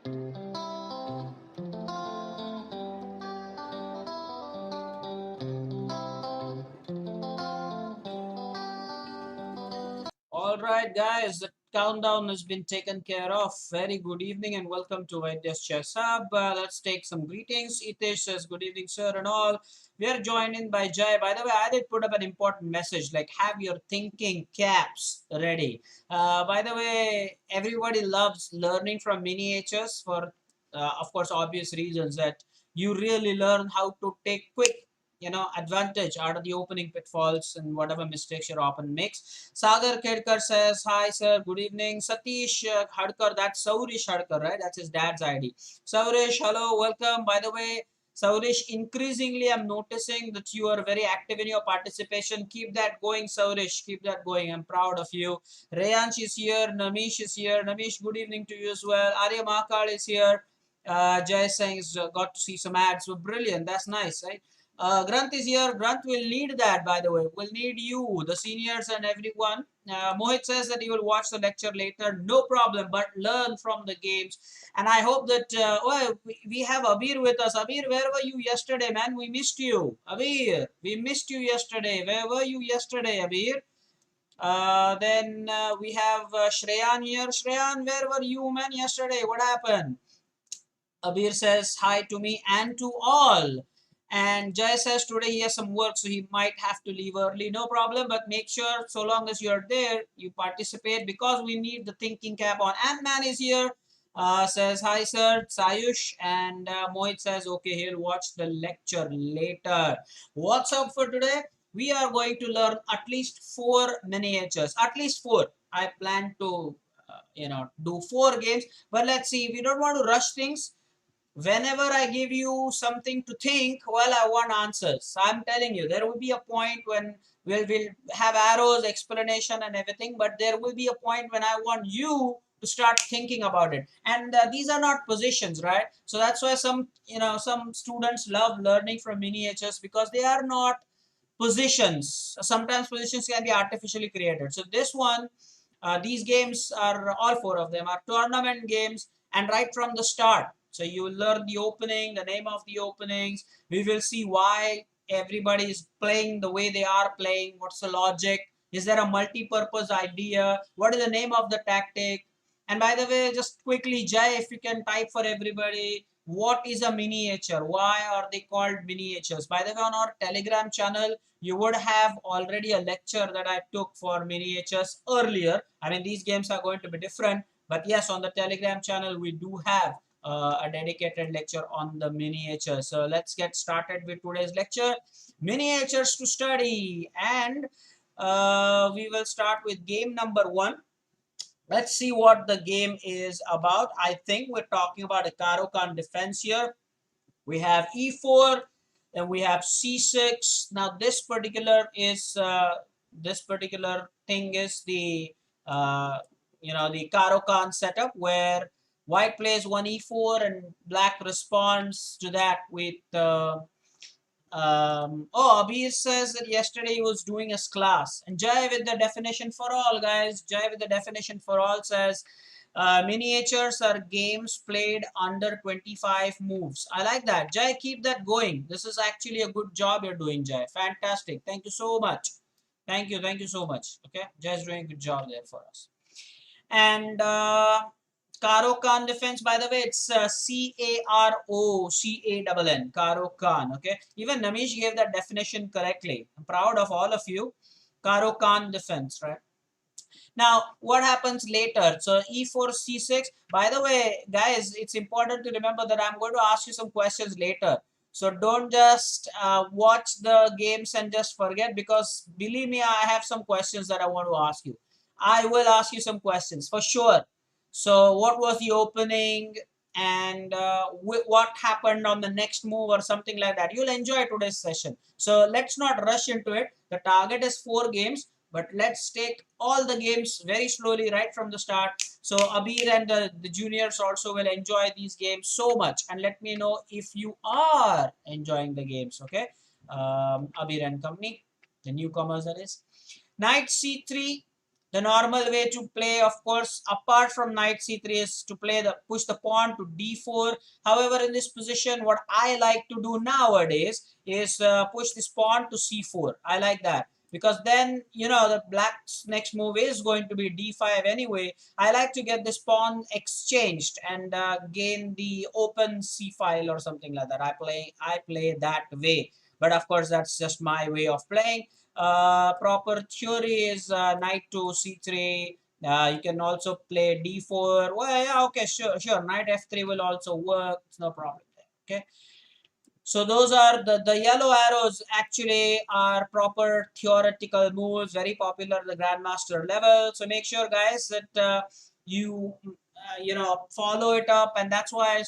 All right, guys, the countdown has been taken care of. Very good evening and welcome to vaidyachesshub. Let's take some greetings. Itesh says, good evening, sir, and all. We are joined in by Jai. By the way, I did put up an important message like have your thinking caps ready. By the way, everybody loves learning from miniatures for, of course, obvious reasons that you really learn how to take quick advantage out of the opening pitfalls and whatever mistakes your opponent makes. Sagar Kedkar says, hi sir, good evening. Satish Hadkar, that's Saurish Hadkar, right? That's his dad's ID. Saurish, hello, welcome. By the way, Saurish, increasingly I'm noticing that you are very active in your participation. Keep that going, Saurish. Keep that going. I'm proud of you. Rayansh is here. Namish is here. Namish, good evening to you as well. Arya Mahakal is here. Jay Singh got to see some ads. So brilliant. That's nice, right? Granth is here. Granth will need that, by the way. Will need you, the seniors and everyone. Mohit says that he will watch the lecture later. No problem, but learn from the games. And I hope that, we have Abir with us. Abir, where were you yesterday, man? We missed you. Abir, we missed you yesterday. Where were you yesterday, Abir? Then we have Shreyan here. Shreyan, where were you, man, yesterday? What happened? Abir says hi to me and to all. And Jay says today he has some work, so he might have to leave early. No problem, but make sure so long as you're there, you participate because we need the thinking cap on. Ant-Man is here. Says hi sir, Sayush, and Mohit says okay, he'll watch the lecture later. What's up for today? We are going to learn at least 4 miniatures. At least 4. I plan to do 4 games, but let's see. We don't want to rush things. Whenever I give you something to think, well, I want answers. I'm telling you, there will be a point when we'll have arrows, explanation, and everything, but there will be a point when I want you to start thinking about it. And these are not positions, right? So that's why some students love learning from miniatures because they are not positions. Sometimes positions can be artificially created. So this one, these games are all 4 of them are tournament games, and right from the start. So you will learn the opening, the name of the openings. We will see why everybody is playing the way they are playing. What's the logic? Is there a multi-purpose idea? What is the name of the tactic? And by the way, just quickly, Jai, if you can type for everybody, what is a miniature? Why are they called miniatures? By the way, on our Telegram channel, you would have already a lecture that I took for miniatures earlier. I mean, these games are going to be different, but yes, on the Telegram channel, we do have a dedicated lecture on the miniature. So let's get started with today's lecture, miniatures to study. And we will start with game number 1. Let's see what the game is about. I think we're talking about a Caro-Kann defense here. We have e4, then we have c6. Now this particular thing is the the Caro-Kann setup where white plays one e4 and black responds to that with Abir says that yesterday he was doing his class. And Jai with the definition for all, guys. Jai with the definition for all says miniatures are games played under 25 moves. I like that. Jai, keep that going. This is actually a good job you're doing, Jai. Fantastic. Thank you so much. Thank you. Thank you so much. Okay. Jai's doing a good job there for us. And Caro-Kann defense, by the way, it's Caroccan, Caro-Kann. Okay, even Namish gave that definition correctly. I'm proud of all of you. Caro-Kann defense, right? Now, what happens later? So e4, c6. By the way, guys, it's important to remember that I'm going to ask you some questions later. So don't just watch the games and just forget, because believe me, I have some questions that I want to ask you. I will ask you some questions for sure. So what was the opening, and what happened on the next move or something like that? You'll enjoy today's session. So let's not rush into it. The target is 4 games, but let's take all the games very slowly right from the start. So Abir and the juniors also will enjoy these games so much. And let me know if you are enjoying the games, okay? Abir and company, the newcomers that is. Knight c3. The normal way to play, of course, apart from knight c3 is to play push the pawn to d4. However, in this position, what I like to do nowadays is push this pawn to c4. I like that because then, you know, the black's next move is going to be d5 anyway. I like to get this pawn exchanged and gain the open c file or something like that. I play that way. But of course, that's just my way of playing. Proper theory is knight to c3. You can also play d4. Well, yeah, okay, sure. Knight f3 will also work. It's no problem there. Okay. So those are the yellow arrows actually are proper theoretical moves, very popular at the grandmaster level. So make sure, guys, that you know, follow it up, and that's why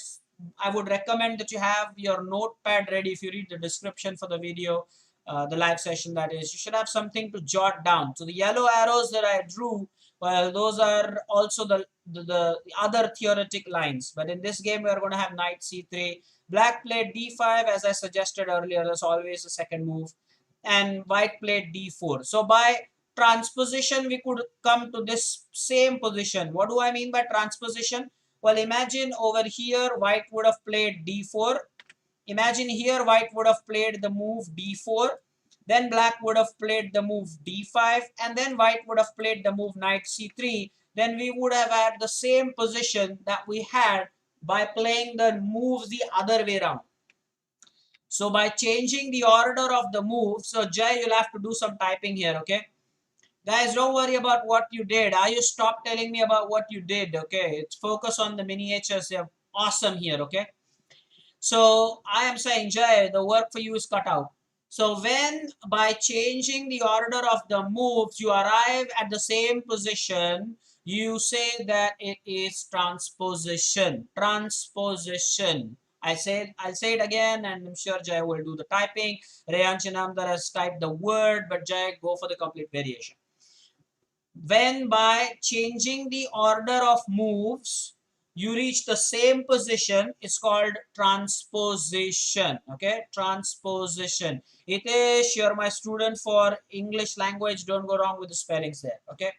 I would recommend that you have your notepad ready. If you read the description for the video, the live session, that is, you should have something to jot down. So the yellow arrows that I drew, well, those are also the other theoretic lines. But in this game, we are going to have knight c3. Black played d5, as I suggested earlier. That's always the second move. And white played d4. So by transposition, we could come to this same position. What do I mean by transposition? Well, imagine over here, white would have played d4. Imagine here, white would have played the move d4. Then black would have played the move d5. And then white would have played the move knight c3. Then we would have had the same position that we had by playing the moves the other way around. So by changing the order of the moves, so Jay, you'll have to do some typing here, okay? Guys, don't worry about what you did. You stop telling me about what you did, okay? It's focus on the miniatures. They're awesome here, okay? So I am saying, Jay, the work for you is cut out. So when by changing the order of the moves, you arrive at the same position, you say that it is transposition. Transposition. I'll say it again, and I'm sure Jay will do the typing. Rayan Chinamdar has typed the word, but Jay, go for the complete variation. When by changing the order of moves, you reach the same position, it's called transposition. Okay, transposition. It is, you're my student for English language, don't go wrong with the spellings there. Okay,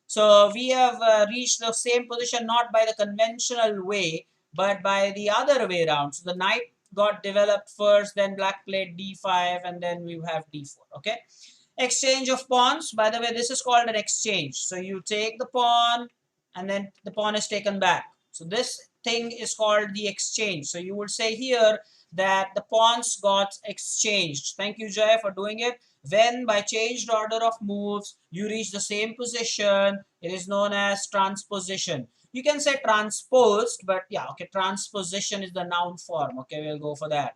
so we have reached the same position not by the conventional way, but by the other way around. So the knight got developed first, then black played d5, and then we have d4. Okay, exchange of pawns. By the way, this is called an exchange. So you take the pawn and then the pawn is taken back. So this thing is called the exchange. So you would say here that the pawns got exchanged. Thank you, Jay, for doing it. When by changed order of moves, you reach the same position, it is known as transposition. You can say transposed, but yeah, okay, transposition is the noun form. Okay, we'll go for that.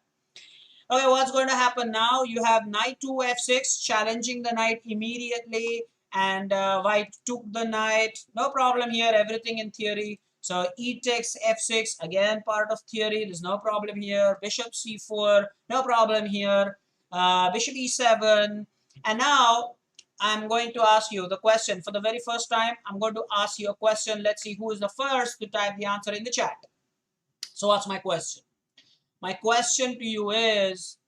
Okay, what's going to happen now? You have knight to f6, challenging the knight immediately, and white took the knight. No problem here, everything in theory. So e takes f6, again part of theory, there's no problem here. Bishop c4, no problem here. Bishop e7, and now I'm going to ask you the question. For the very first time, I'm going to ask you a question. Let's see who is the first to type the answer in the chat. So what's my question? My question to you is,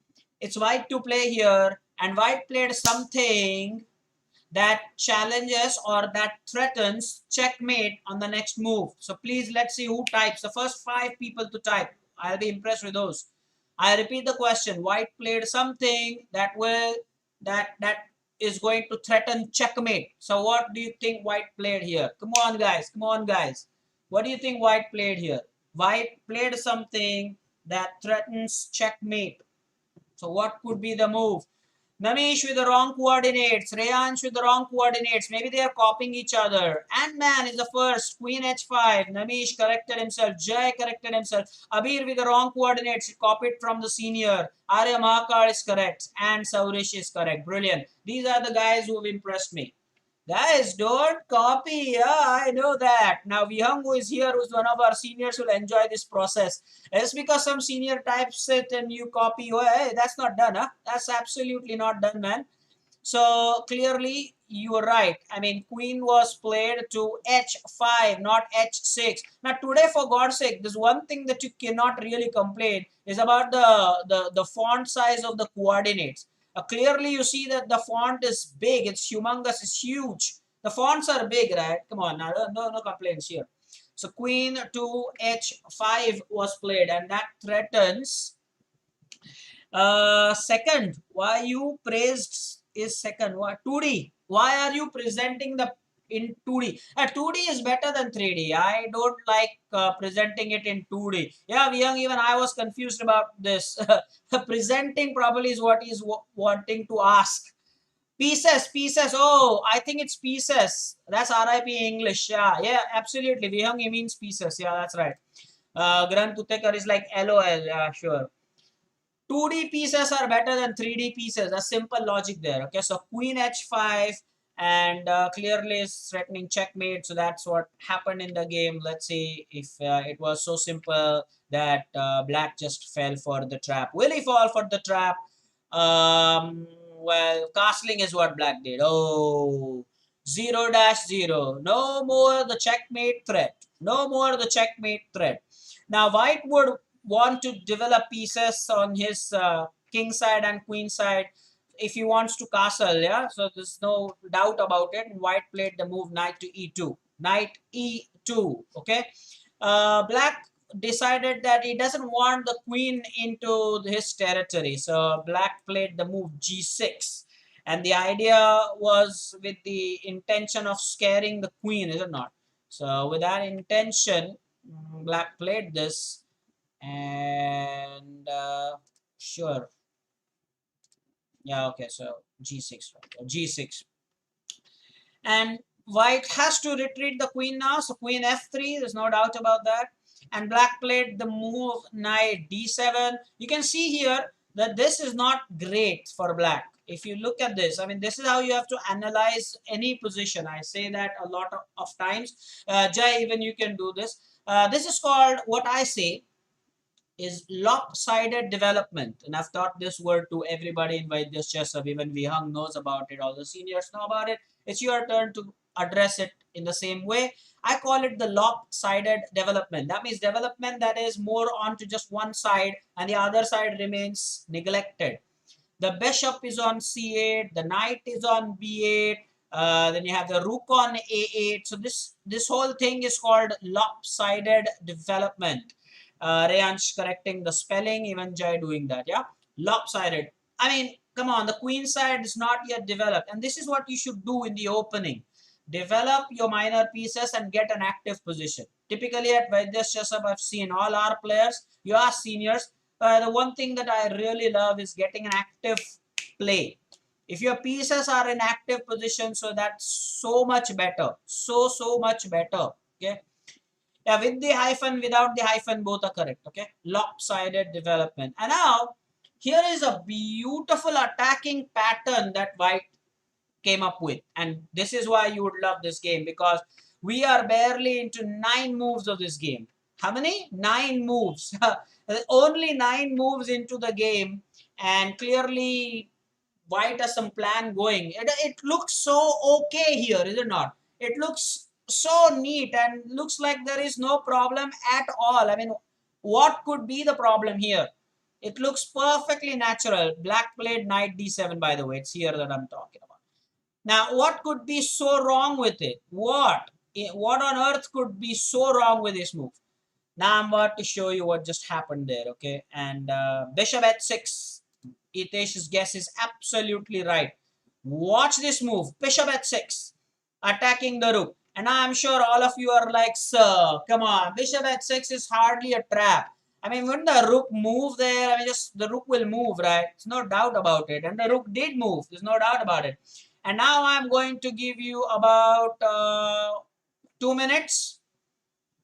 it's white to play here, and white played something that challenges or that threatens checkmate on the next move. So please, let's see who types. The first 5 people to type. I'll be impressed with those. I repeat the question. White played something that is going to threaten checkmate. So what do you think white played here? Come on, guys. Come on, guys. What do you think white played here? White played something that threatens checkmate. So what could be the move? Namish with the wrong coordinates. Rayansh with the wrong coordinates. Maybe they are copying each other. Ant-Man is the first. Queen h5. Namish corrected himself. Jay corrected himself. Abir with the wrong coordinates. He copied from the senior. Arya Mahakal is correct. And Saurish is correct. Brilliant. These are the guys who have impressed me. Guys, don't copy. Yeah, I know that. Now, Vihang, who is here, who's one of our seniors, will enjoy this process. It's because some senior types it and you copy. Oh, hey, that's not done, huh? That's absolutely not done, man. So, clearly, you were right. I mean, queen was played to h5, not h6. Now, today, for God's sake, there's one thing that you cannot really complain is about the font size of the coordinates. Clearly, you see that the font is big. It's humongous. It's huge. The fonts are big, right? Come on, now no complaints here. So queen to h5 was played, and that threatens second. Why you praised is second? Why 2D? Why are you presenting the in 2D? 2D is better than 3D. I don't like presenting it in 2D. Yeah, Vihang, even I was confused about this. Presenting probably is what he's wanting to ask. Pieces. Oh, I think it's pieces. That's RIP English. Yeah, absolutely. Vihang, he means pieces. Yeah, that's right. Gran Tutekar is like LOL. Yeah, sure. 2D pieces are better than 3D pieces. A simple logic there. Okay, so queen h5 and clearly is threatening checkmate. So that's what happened in the game. Let's see if it was so simple that black just fell for the trap. Will he fall for the trap? Well, castling is what black did. Oh, 0-0. No more the checkmate threat. No more the checkmate threat. Now white would want to develop pieces on his king side and queen side if he wants to castle. Yeah, so there's no doubt about it. White played the move knight to e2. Knight e2. Okay, black decided that he doesn't want the queen into his territory, so black played the move g6, and the idea was with the intention of scaring the queen, is it not? So with that intention, black played this, and sure, yeah, okay, so g6, right? G6, and white has to retreat the queen now, so queen f3, there's no doubt about that. And black played the move knight d7. You can see here that this is not great for black. If you look at this, I mean, this is how you have to analyze any position. I say that a lot of times. Jai, even you can do this. This is called, what I say is, lopsided development. And I've taught this word to everybody in vaidyachesshub. Even Vihang knows about it. All the seniors know about it. It's your turn to address it in the same way. I call it the lopsided development. That means development that is more onto just one side and the other side remains neglected. The bishop is on c8, the knight is on b8, then you have the rook on a8. So this whole thing is called lopsided development. Rayansh correcting the spelling, even Jai doing that. Yeah, lopsided. I mean, come on, the queen side is not yet developed, and this is what you should do in the opening. Develop your minor pieces and get an active position. Typically at vaidyachesshub, I've seen all our players, you are seniors, the one thing that I really love is getting an active play. If your pieces are in active position, so that's so much better. So much better. Okay. Yeah, with the hyphen, without the hyphen, both are correct. Okay. Lopsided development. And now, here is a beautiful attacking pattern that white came up with, and this is why you would love this game, because we are barely into 9 moves of this game. How many? 9 moves. Only 9 moves into the game, and clearly white has some plan going. It looks so okay here, is it not? It looks so neat and looks like there is no problem at all. I mean, what could be the problem here? It looks perfectly natural. Black played knight d7, by the way. It's here that I'm talking about. Now, what could be so wrong with it? What on earth could be so wrong with this move? Now, I'm about to show you what just happened there, okay? And bishop h6. Itesh's guess is absolutely right. Watch this move. Bishop h6. Attacking the rook. And I'm sure all of you are like, sir, come on. Bishop h6 is hardly a trap. I mean, wouldn't the rook move there? I mean, just the rook will move, right? There's no doubt about it. And the rook did move. There's no doubt about it. And now I'm going to give you about 2 minutes.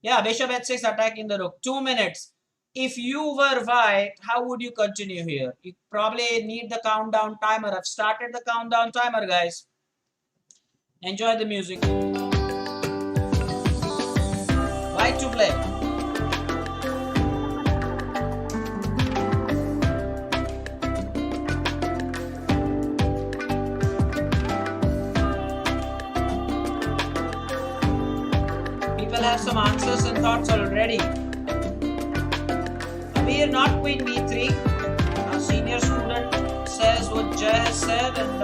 Yeah, bishop h6 attacking the rook. 2 minutes. If you were white, how would you continue here? You probably need the countdown timer. I've started the countdown timer, guys. Enjoy the music. White to play. Have some answers and thoughts already. Abir, not queen b3. A senior student says what Jay has said, and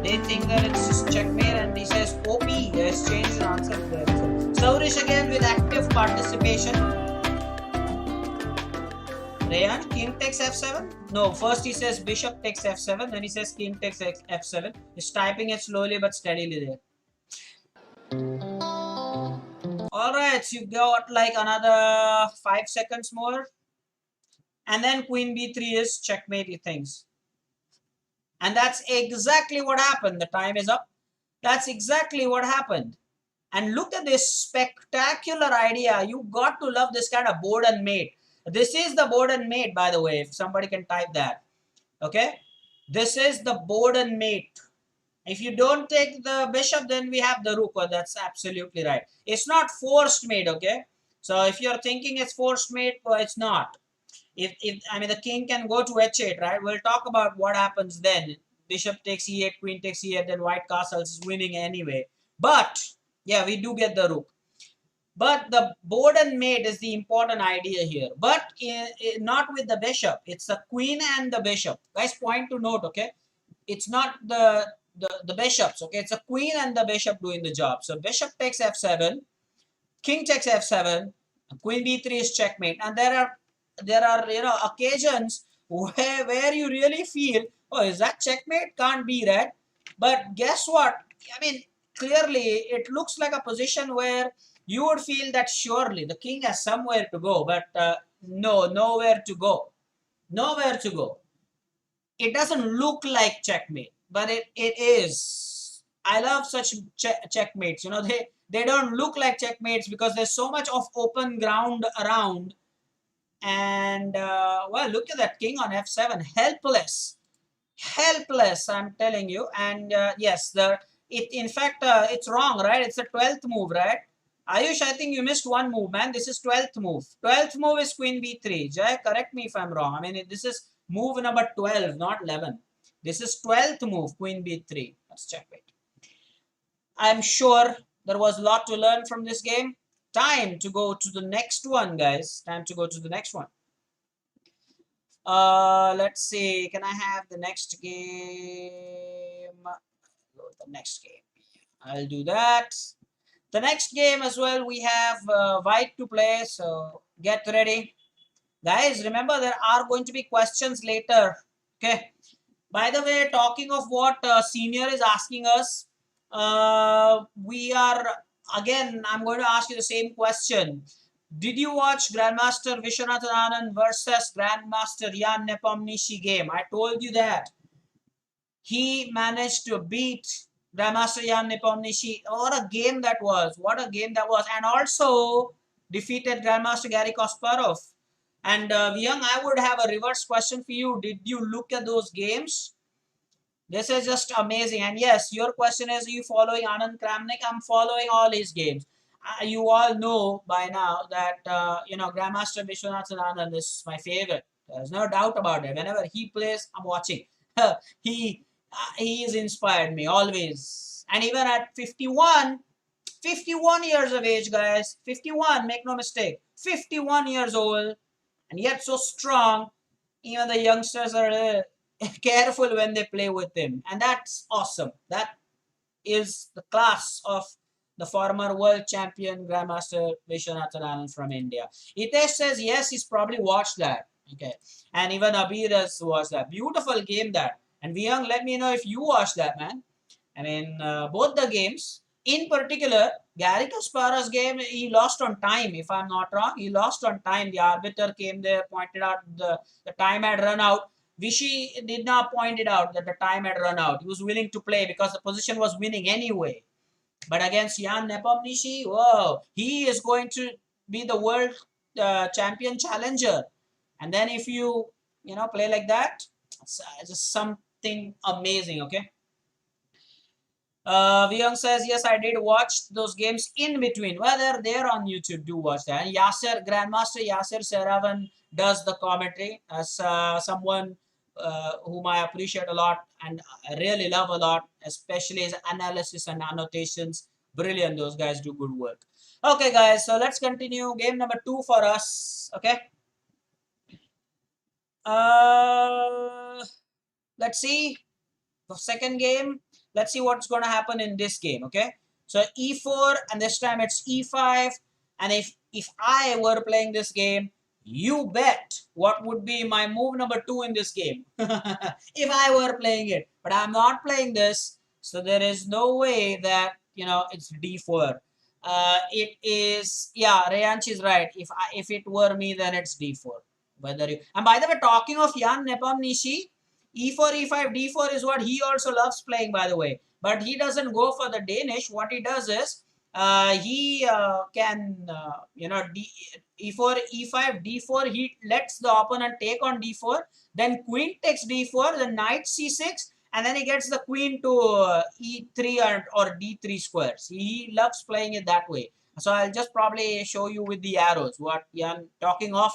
They think that it's just checkmate, and he says OP. Yes, changed his answer there. Saurish again with active participation. Rayan, king takes f7? No, first he says bishop takes f7, then he says king takes f7. He's typing it slowly but steadily there. Alright, so you got like another 5 seconds more. And then queen b3 is checkmate, he thinks. And that's exactly what happened. The time is up. That's exactly what happened. And look at this spectacular idea. You got to love this kind of board and mate. This is the board and mate, by the way, if somebody can type that. Okay. This is the board and mate. If you don't take the bishop, then we have the rook. Oh, that's absolutely right. It's not forced mate, okay? So if you're thinking it's forced mate, well, it's not. If I mean, the king can go to h8, right? We'll talk about what happens then. Bishop takes e8, queen takes e8, then white castles is winning anyway. But yeah, we do get the rook. But the board and mate is the important idea here. But not with the bishop. It's the queen and the bishop. Guys, point to note, okay? It's not the bishops, okay? It's a queen and the bishop doing the job. So bishop takes f7, king takes f7, queen b3 is checkmate. And there are occasions where you really feel, oh, is that checkmate? Can't be that. But guess what? I mean, clearly it looks like a position where you would feel that surely the king has somewhere to go, but no, nowhere to go. Nowhere to go. It doesn't look like checkmate, but it is. I love such checkmates. They don't look like checkmates because there's so much of open ground around. And well, look at that king on f7, helpless, I'm telling you. And yes, in fact it's wrong, right? It's the 12th move, right? Ayush, I think you missed one move, man. This is 12th move. 12th move is queen b3. Jay, correct me if I'm wrong. I mean, this is move number 12, not 11. This is 12th move, queen b3. Let's checkmate. I'm sure there was a lot to learn from this game. Time to go to the next one, guys. Time to go to the next one. Let's see. Can I have the next game? Go to the next game. I'll do that. The next game as well, we have white to play. So get ready. Guys, remember there are going to be questions later. Okay. By the way, talking of what senior is asking us, we are, again, I'm going to ask you the same question. Did you watch Grandmaster Vishwanathan Anand versus Grandmaster Jan Nepomniachtchi game? I told you that. He managed to beat Grandmaster Jan Nepomniachtchi. What a game that was. What a game that was. And also defeated Grandmaster Garry Kasparov. And Vyang, I would have a reverse question for you. Did you look at those games? This is just amazing. And yes, your question is, are you following Anand Kramnik? I'm following all his games. You all know by now that, Grandmaster Vishwanathan Anand is my favorite. There's no doubt about it. Whenever he plays, I'm watching. He has inspired me always. And even at 51 years of age, guys, 51, make no mistake, 51 years old, and yet so strong, even the youngsters are careful when they play with him. And that's awesome. That is the class of the former world champion Grandmaster Vishwanathan Anand from India. Hitesh says, yes, he's probably watched that. Okay. And even Abir has watched that. Beautiful game that. And Vyang, let me know if you watched that, man. I mean, both the games. In particular, Garry Kasparov's game, he lost on time, if I'm not wrong. He lost on time. The arbiter came there, pointed out the time had run out. Vishy did not point it out that the time had run out. He was willing to play because the position was winning anyway. But against Jan Nepomniachtchi, whoa, he is going to be the world champion challenger. And then if you play like that, it's just something amazing, okay? Vyang says, yes, I did watch those games in between. Well, they're there on YouTube. Do watch that. And Grandmaster Yasser Seravan does the commentary as someone whom I appreciate a lot and I really love a lot, especially his analysis and annotations. Brilliant. Those guys do good work. Okay, guys. So let's continue. Game number 2 for us. Okay. Let's see. The second game. let's see what's going to happen in this game. Okay, so e4, and this time it's e5. And if I were playing this game, you bet what would be my move number 2 in this game. If I were playing it, but I'm not playing this, so there is no way that it's d4. It is, yeah, Rayansh is right. If it were me, then it's d4. Whether you, and by the way, talking of Jan Nepomniachtchi, e4, e5, d4 is what he also loves playing, by the way. But he doesn't go for the Danish. What he does is he can, e4, e5, d4. He lets the opponent take on d4. Then queen takes d4. Then knight c6. And then he gets the queen to e3 or d3 squares. He loves playing it that way. So I'll just probably show you with the arrows what Jan, talking of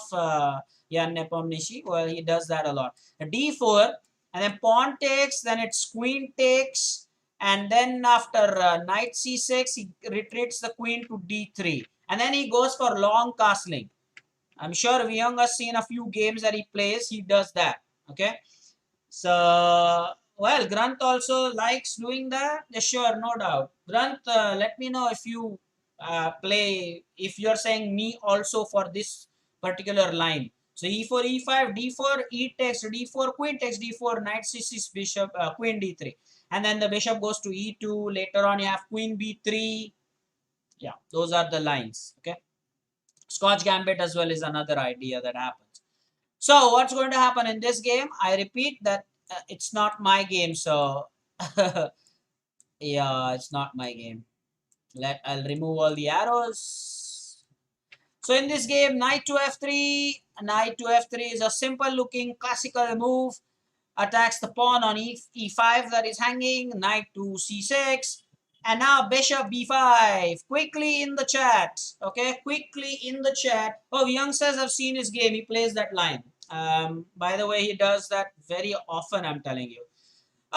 Jan Nepomniachtchi, well, he does that a lot. D4, and then pawn takes, then it's queen takes, and then after knight c6, he retreats the queen to d3, and then he goes for long castling. I'm sure Vyung has seen a few games that he plays. He does that. Okay, so well, Grant also likes doing that. Yeah, sure, no doubt. Grant, let me know if you play. If you're saying me also for this particular line. So e4, e5, d4, e takes d4, queen takes d4, knight c6, bishop, queen d3, and then the bishop goes to e2. Later on, you have queen b3. Yeah, those are the lines. Okay, Scotch Gambit as well is another idea that happens. So what's going to happen in this game? I repeat that it's not my game. So yeah, it's not my game. I'll remove all the arrows. So in this game, knight to f3. Knight to f3 is a simple looking classical move. Attacks the pawn on e5 that is hanging. Knight to c6. And now bishop b5. Quickly in the chat. Okay, quickly in the chat. Oh, Young says I've seen his game. He plays that line. By the way, he does that very often, I'm telling you.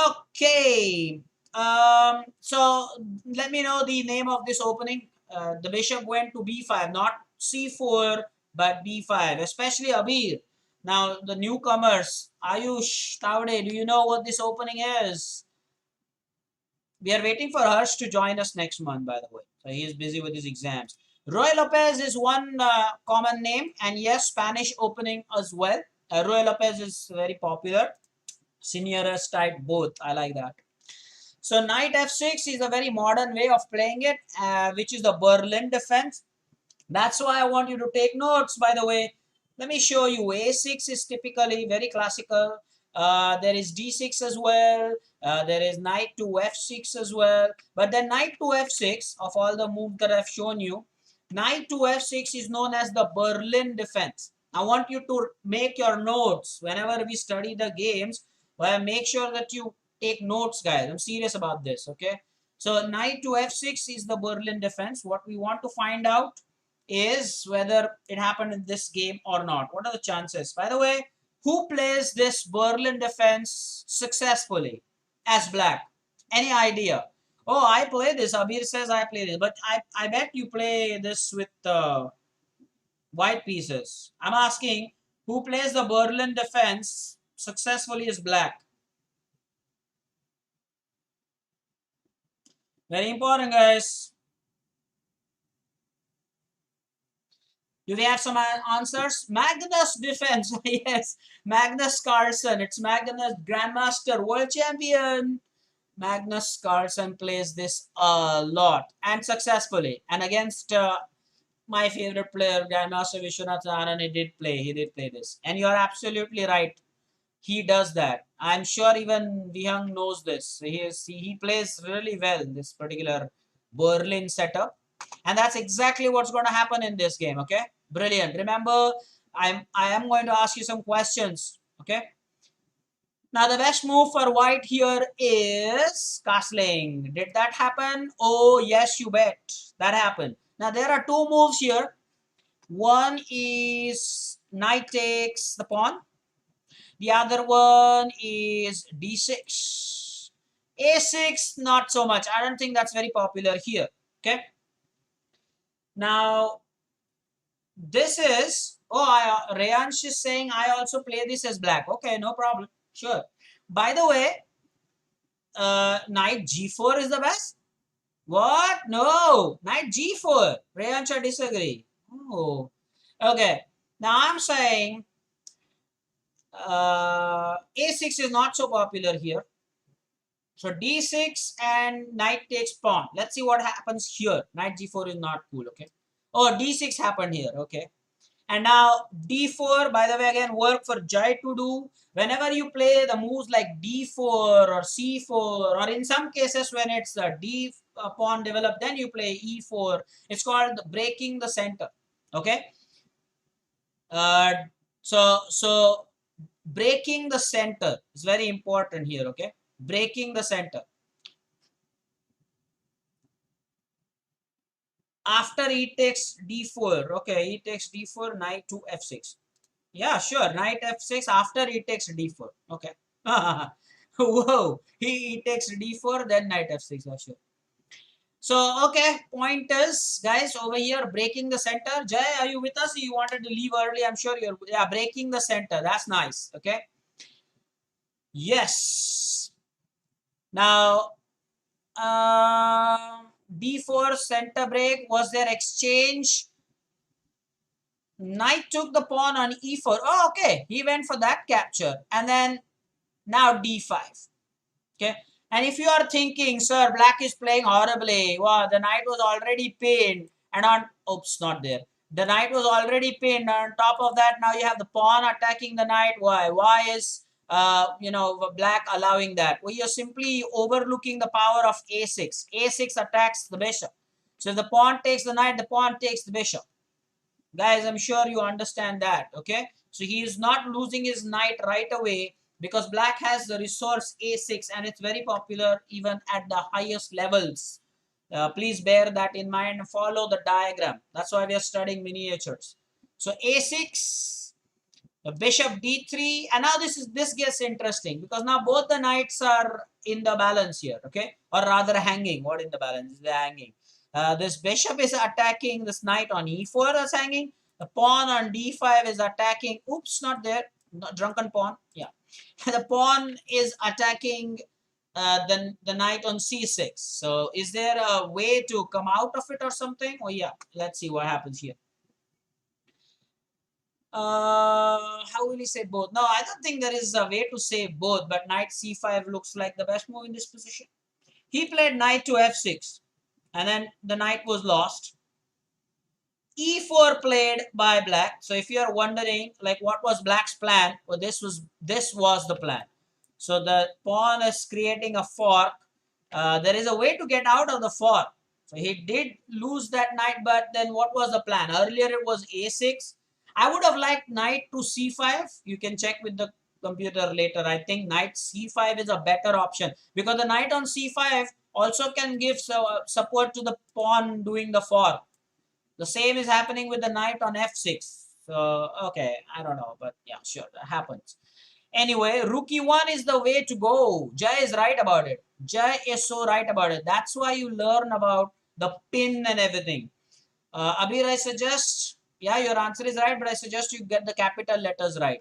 Okay. So let me know the name of this opening. The bishop went to b5, not c4, but b5, especially Abir. Now, the newcomers, Ayush, Tavde, do you know what this opening is? We are waiting for Harsh to join us next month, by the way. So he is busy with his exams. Roy Lopez is one common name, and yes, Spanish opening as well. Roy Lopez is very popular. Seniorist type, both. I like that. So knight f6 is a very modern way of playing it, which is the Berlin defense. That's why I want you to take notes, by the way. Let me show you. A6 is typically very classical. There is d6 as well. There is knight to f6 as well. But the knight to f6, of all the moves that I've shown you, knight to f6 is known as the Berlin defense. I want you to make your notes whenever we study the games. Well, make sure that you take notes, guys. I'm serious about this, okay? So knight to f6 is the Berlin defense. What we want to find out is whether it happened in this game or not. What are the chances? By the way, who plays this Berlin defense successfully as black? Any idea? Oh, I play this. Abir says I play this. But I bet you play this with white pieces. I'm asking who plays the Berlin defense successfully as black? Very important, guys. Do we have some answers? Magnus defense. Yes, Magnus Carlsen. It's Magnus, Grandmaster, World Champion. Magnus Carlsen plays this a lot and successfully. And against my favorite player, Grandmaster Vishwanath Anand, he did play this. And you're absolutely right. He does that. I'm sure even Vihang knows this. He plays really well, this particular Berlin setup. And that's exactly what's going to happen in this game, okay? Brilliant. Remember, I am going to ask you some questions, okay? Now, the best move for white here is castling. Did that happen? Oh, yes, you bet. That happened. Now, there are two moves here. One is knight takes the pawn. The other one is d6. A6, not so much. I don't think that's very popular here, okay? Now, this is, Rayansh is saying I also play this as black. Okay, no problem. Sure. By the way, knight g4 is the best? What? No, knight g4. Priyansha disagree. Oh, okay. Now I'm saying a6 is not so popular here. So d6 and knight takes pawn. Let's see what happens here. Knight g4 is not cool. Okay. Oh, d6 happened here. Okay. And now d4, by the way, again, work for Jai to do. Whenever you play the moves like d4 or c4, or in some cases when it's a d pawn developed, then you play e4. It's called breaking the center. Okay. So breaking the center is very important here. Okay. Breaking the center. After e takes d4, okay, e takes d4, knight to f6. Yeah, sure, knight f6 after e takes d4. Okay. Whoa, he takes d4, then knight f6. Yeah, sure. So, okay, pointers, guys, over here, breaking the center. Jay, are you with us? You wanted to leave early. I'm sure you're, yeah, breaking the center. That's nice. Okay. Yes. Now, d4 center break. Was there exchange? Knight took the pawn on e4. Oh, okay. He went for that capture. And then now d5. Okay. And if you are thinking, sir, black is playing horribly. Wow, the knight was already pinned. And on, oops, not there. The knight was already pinned. On top of that, now you have the pawn attacking the knight. Why? Why is, black allowing that? Well, you're simply overlooking the power of a6. a6 attacks the bishop. So if the pawn takes the knight, the pawn takes the bishop. Guys, I'm sure you understand that. Okay. So he is not losing his knight right away, because black has the resource a6 and it's very popular even at the highest levels. Please bear that in mind and follow the diagram. That's why we are studying miniatures. So a6, the bishop d3, and now this gets interesting, because now both the knights are in the balance here, okay, or rather hanging. What in the balance? They're hanging. This bishop is attacking this knight on e4 that's hanging. The pawn on d5 is attacking. Oops, not there. Drunken pawn. Yeah. The pawn is attacking the knight on c6. So is there a way to come out of it or something? Oh yeah, let's see what happens here. How will he say both? No, I don't think there is a way to say both, but knight c5 looks like the best move in this position. He played knight to f6, and then the knight was lost. e4 played by black. So if you are wondering, like, what was black's plan? Well, this was the plan. So the pawn is creating a fork. There is a way to get out of the fork. So he did lose that knight, but then what was the plan? Earlier it was a6. I would have liked knight to c5. You can check with the computer later. I think knight c5 is a better option, because the knight on c5 also can give support to the pawn doing the fork. The same is happening with the knight on f6. So, okay, I don't know, but yeah, sure, that happens. Anyway, rook e1 is the way to go. Jai is right about it. Jai is so right about it. That's why you learn about the pin and everything. Abir, I suggest, yeah, your answer is right, but I suggest you get the capital letters right.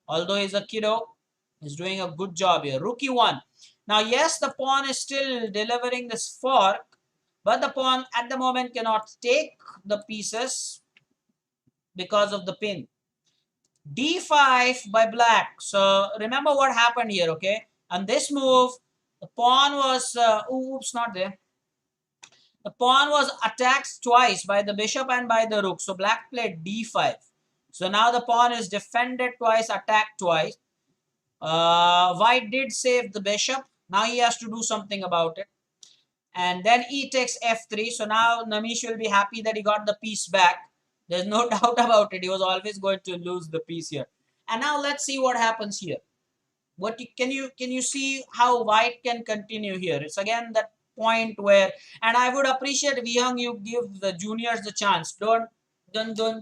Although he's a kiddo, he's doing a good job here. Rook e1. Now, yes, the pawn is still delivering this fork, but the pawn at the moment cannot take the pieces because of the pin. d5 by black. So remember what happened here, okay? On this move, the pawn was, oops, not there. The pawn was attacked twice by the bishop and by the rook. So black played d5. So now the pawn is defended twice, attacked twice. White did save the bishop. Now he has to do something about it. And then e takes f3. So now Namish will be happy that he got the piece back. There's no doubt about it. He was always going to lose the piece here. And now let's see what happens here. Can you see how white can continue here? It's again that point where, and I would appreciate, Vihang, you give the juniors the chance. Don't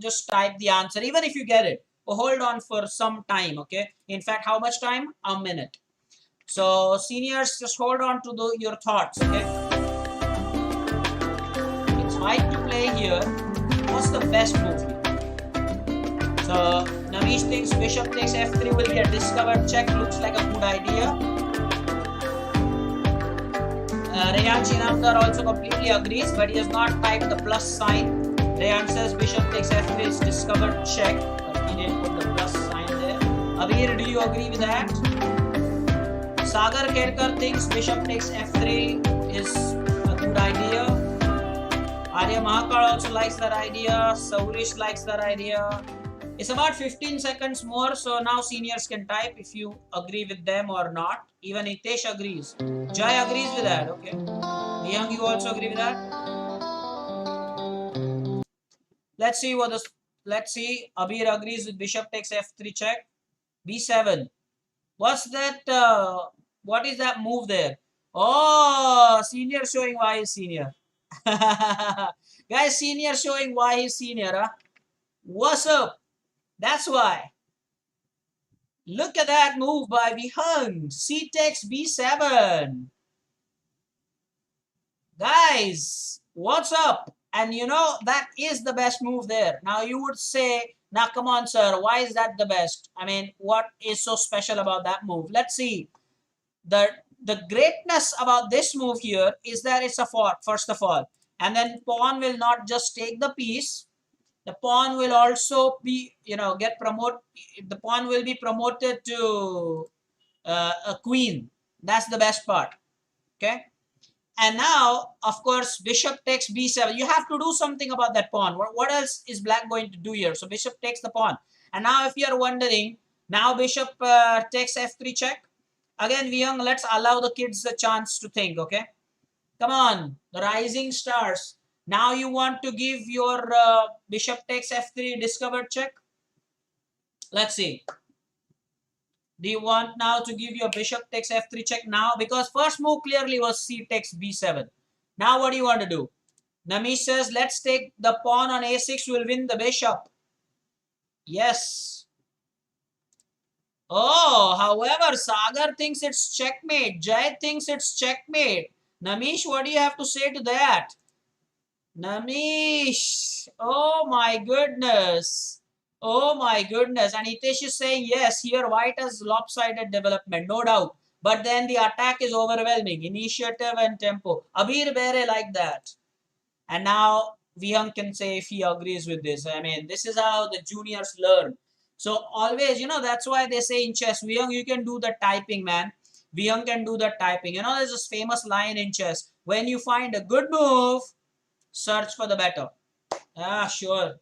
just type the answer, even if you get it. But hold on for some time, okay? In fact, how much time? A minute. So seniors, just hold on to your thoughts, okay? It's white to play here. What's the best move here? So Namish thinks bishop takes f3 will be a discovered check. Looks like a good idea. Rayan Chinamkar also completely agrees, but he has not typed the plus sign. Rayan says bishop takes f3 is discovered check, but he didn't put the plus sign there. Abir, do you agree with that? Sagar Kerkar thinks bishop takes f3 is a good idea. Arya Mahakal also likes that idea. Saurish likes that idea. It's about 15 seconds more, so now seniors can type if you agree with them or not. Even Hitesh agrees. Jai agrees with that, okay. Niyang, you also agree with that? Let's see what this. Let's see. Abir agrees with bishop takes f3 check. b7. What's that? What is that move there? Oh, senior showing why he's senior. Guys, senior showing why he's senior. Huh? What's up? That's why. Look at that move by Vihang. C takes b7. Guys, what's up? And you know, that is the best move there. Now you would say, now come on, sir, why is that the best? I mean, what is so special about that move? Let's see. The greatness about this move here is that it's a fork, first of all. And then pawn will not just take the piece. The pawn will also be, get promoted. The pawn will be promoted to a queen. That's the best part. Okay. And now, of course, bishop takes b7. You have to do something about that pawn. What else is black going to do here? So bishop takes the pawn. And now if you are wondering, now bishop takes f3 check. Again, Vihang, let's allow the kids the chance to think, okay? Come on, the rising stars. Now you want to give your bishop takes f3 discovered check? Let's see. Do you want now to give your bishop takes f3 check now? Because first move clearly was c takes b7. Now what do you want to do? Namish says, let's take the pawn on a6, will win the bishop. Yes. Oh, however, Sagar thinks it's checkmate. Jay thinks it's checkmate. Namish, what do you have to say to that? Namish, oh my goodness. Oh my goodness. And Hitesh is saying, yes, here white has lopsided development, no doubt. But then the attack is overwhelming. Initiative and tempo. Abir Bere like that. And now Vihang can say if he agrees with this. I mean, this is how the juniors learn. So always, that's why they say in chess, Vihang, you can do the typing, man. Vihang can do the typing. There's this famous line in chess. When you find a good move, search for the better. Ah, sure.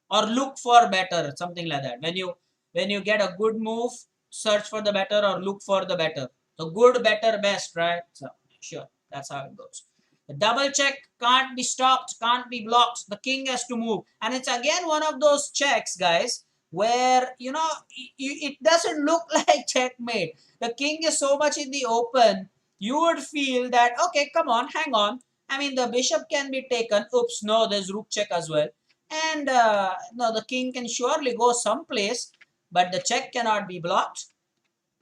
Or look for better, something like that. When you get a good move, search for the better or look for the better. So good, better, best, right? So sure, that's how it goes. The double check can't be stopped, can't be blocked. The king has to move. And it's again one of those checks, guys, where, it doesn't look like checkmate. The king is so much in the open, you would feel that, okay, come on, hang on. I mean, the bishop can be taken. Oops, no, there's rook check as well. And no, the king can surely go someplace, but the check cannot be blocked.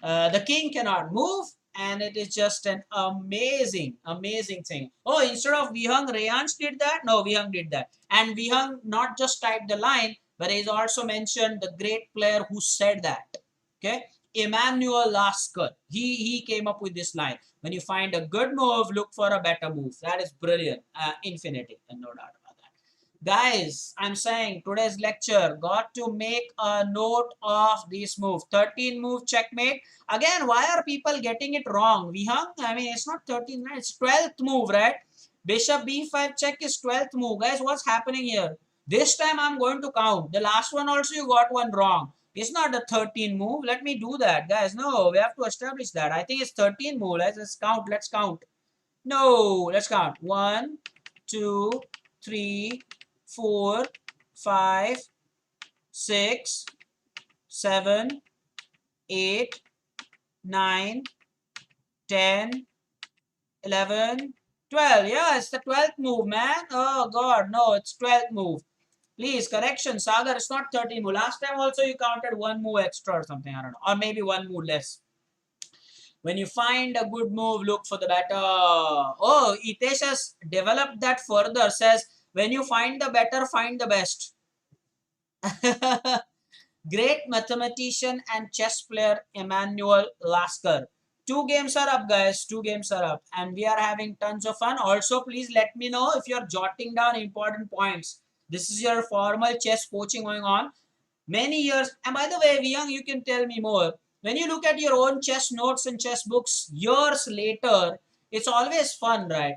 The king cannot move, and it is just an amazing, amazing thing. Oh, instead of Vihang, Rayansh did that? No, Vihang did that. And Vihang not just typed the line, but he's also mentioned the great player who said that. Okay, Emmanuel Lasker. He came up with this line. When you find a good move, look for a better move. That is brilliant. Infinitive, and no doubt about that. Guys, I'm saying today's lecture got to make a note of this move. 13 move checkmate. Again, why are people getting it wrong? Vihang, I mean, it's not 13, right? It's 12th move, right? Bishop b5 check is 12th move. Guys, what's happening here? This time I'm going to count. The last one also you got one wrong. It's not the 13 move. Let me do that, guys. No, we have to establish that. I think it's 13 move. Let's count. Let's count. No, let's count. 1, 2, 3, 4, 5, 6, 7, 8, 9, 10, 11, 12. Yeah, it's the 12th move, man. Oh, God. No, it's 12th move. Please, correction, Sagar, it's not 13 move. Last time also you counted one move extra or something, I don't know. Or maybe one move less. When you find a good move, look for the better. Oh, Hitesh has developed that further. Says, when you find the better, find the best. Great mathematician and chess player Emmanuel Lasker. Two games are up, guys. Two games are up. And we are having tons of fun. Also, please let me know if you're jotting down important points. This is your formal chess coaching going on. Many years. And by the way, Vyang, you can tell me more. When you look at your own chess notes and chess books years later, it's always fun, right?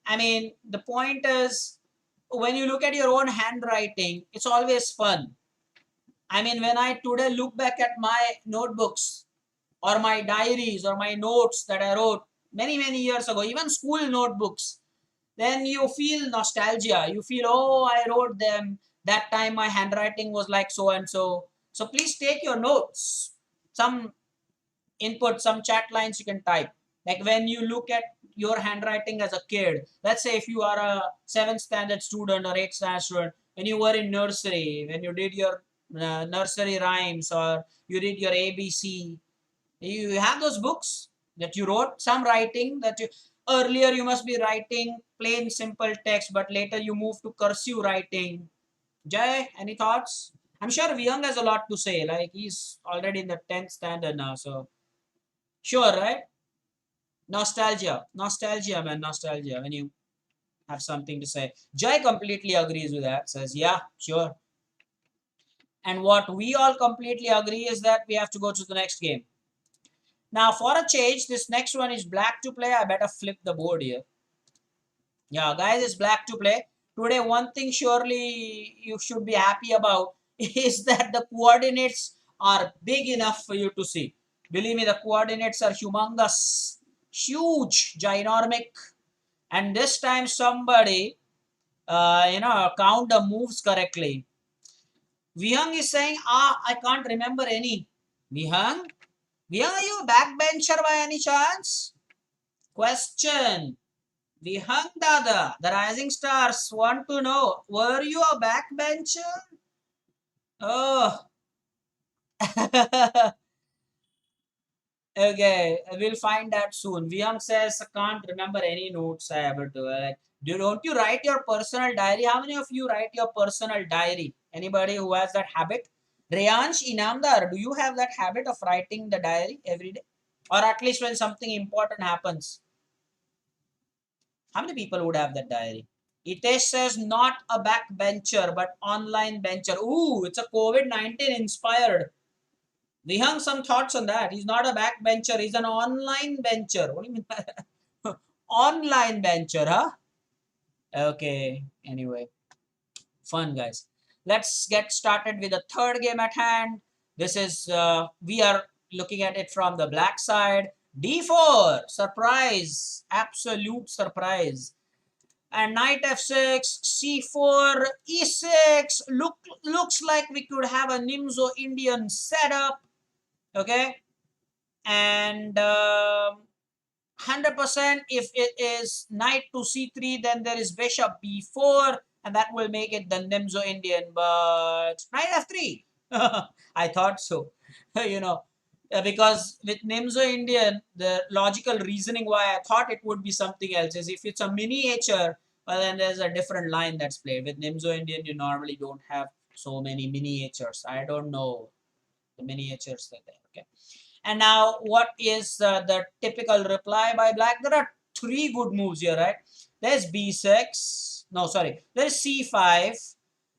I mean, the point is, when you look at your own handwriting, it's always fun. I mean, when I today look back at my notebooks or my diaries or my notes that I wrote many, many years ago, even school notebooks, then you feel nostalgia. You feel, oh, I wrote them. That time my handwriting was like so and so. So please take your notes. Some input, some chat lines you can type. Like when you look at your handwriting as a kid, let's say if you are a 7th standard student or 8th standard student, when you were in nursery, when you did your nursery rhymes or you did your ABC, you have those books that you wrote, some writing that you earlier you must be writing plain simple text, but later you move to cursive writing. Jay, any thoughts? I'm sure Vyang has a lot to say. Like he's already in the 10th standard now, so sure, right? Nostalgia, man, nostalgia. When you have something to say, Jay completely agrees with that. Says, yeah, sure. And what we all completely agree is that we have to go to the next game. Now, for a change, this next one is black to play. I better flip the board here. Yeah, guys, it's black to play. Today, one thing surely you should be happy about is that the coordinates are big enough for you to see. Believe me, the coordinates are humongous, huge, ginormic. And this time somebody, count the moves correctly. Vihang is saying, I can't remember any. Vihang? Vihang, are you a backbencher by any chance? Question. Vihang Dada, the Rising Stars want to know, were you a backbencher? Oh. Okay, we'll find that soon. Vyang says, I can't remember any notes I ever do. Like, don't you write your personal diary? How many of you write your personal diary? Anybody who has that habit? Reyansh Inamdar, do you have that habit of writing the diary every day? Or at least when something important happens? How many people would have that diary? Itesh says, not a backbencher, but online bencher. Ooh, it's a COVID-19 inspired. Vihang, some thoughts on that. He's not a backbencher, he's an online bencher. What do you mean by that? Online bencher, huh? Okay, anyway. Fun, guys. Let's get started with the third game at hand. This is, we are looking at it from the black side. D4, surprise, absolute surprise. And knight f6, c4, e6. Looks like we could have a Nimzo Indian setup. Okay, and 100% if it is knight to c3, then there is bishop b4, and that will make it the Nimzo Indian. But knight f3, I thought so. Because with Nimzo Indian, the logical reasoning why I thought it would be something else is if it's a miniature, well, then there's a different line that's played. With Nimzo Indian, you normally don't have so many miniatures. I don't know the miniatures that there. Okay, and now what is the typical reply by black? There are three good moves here, right? There's b6, no, sorry, there's c5,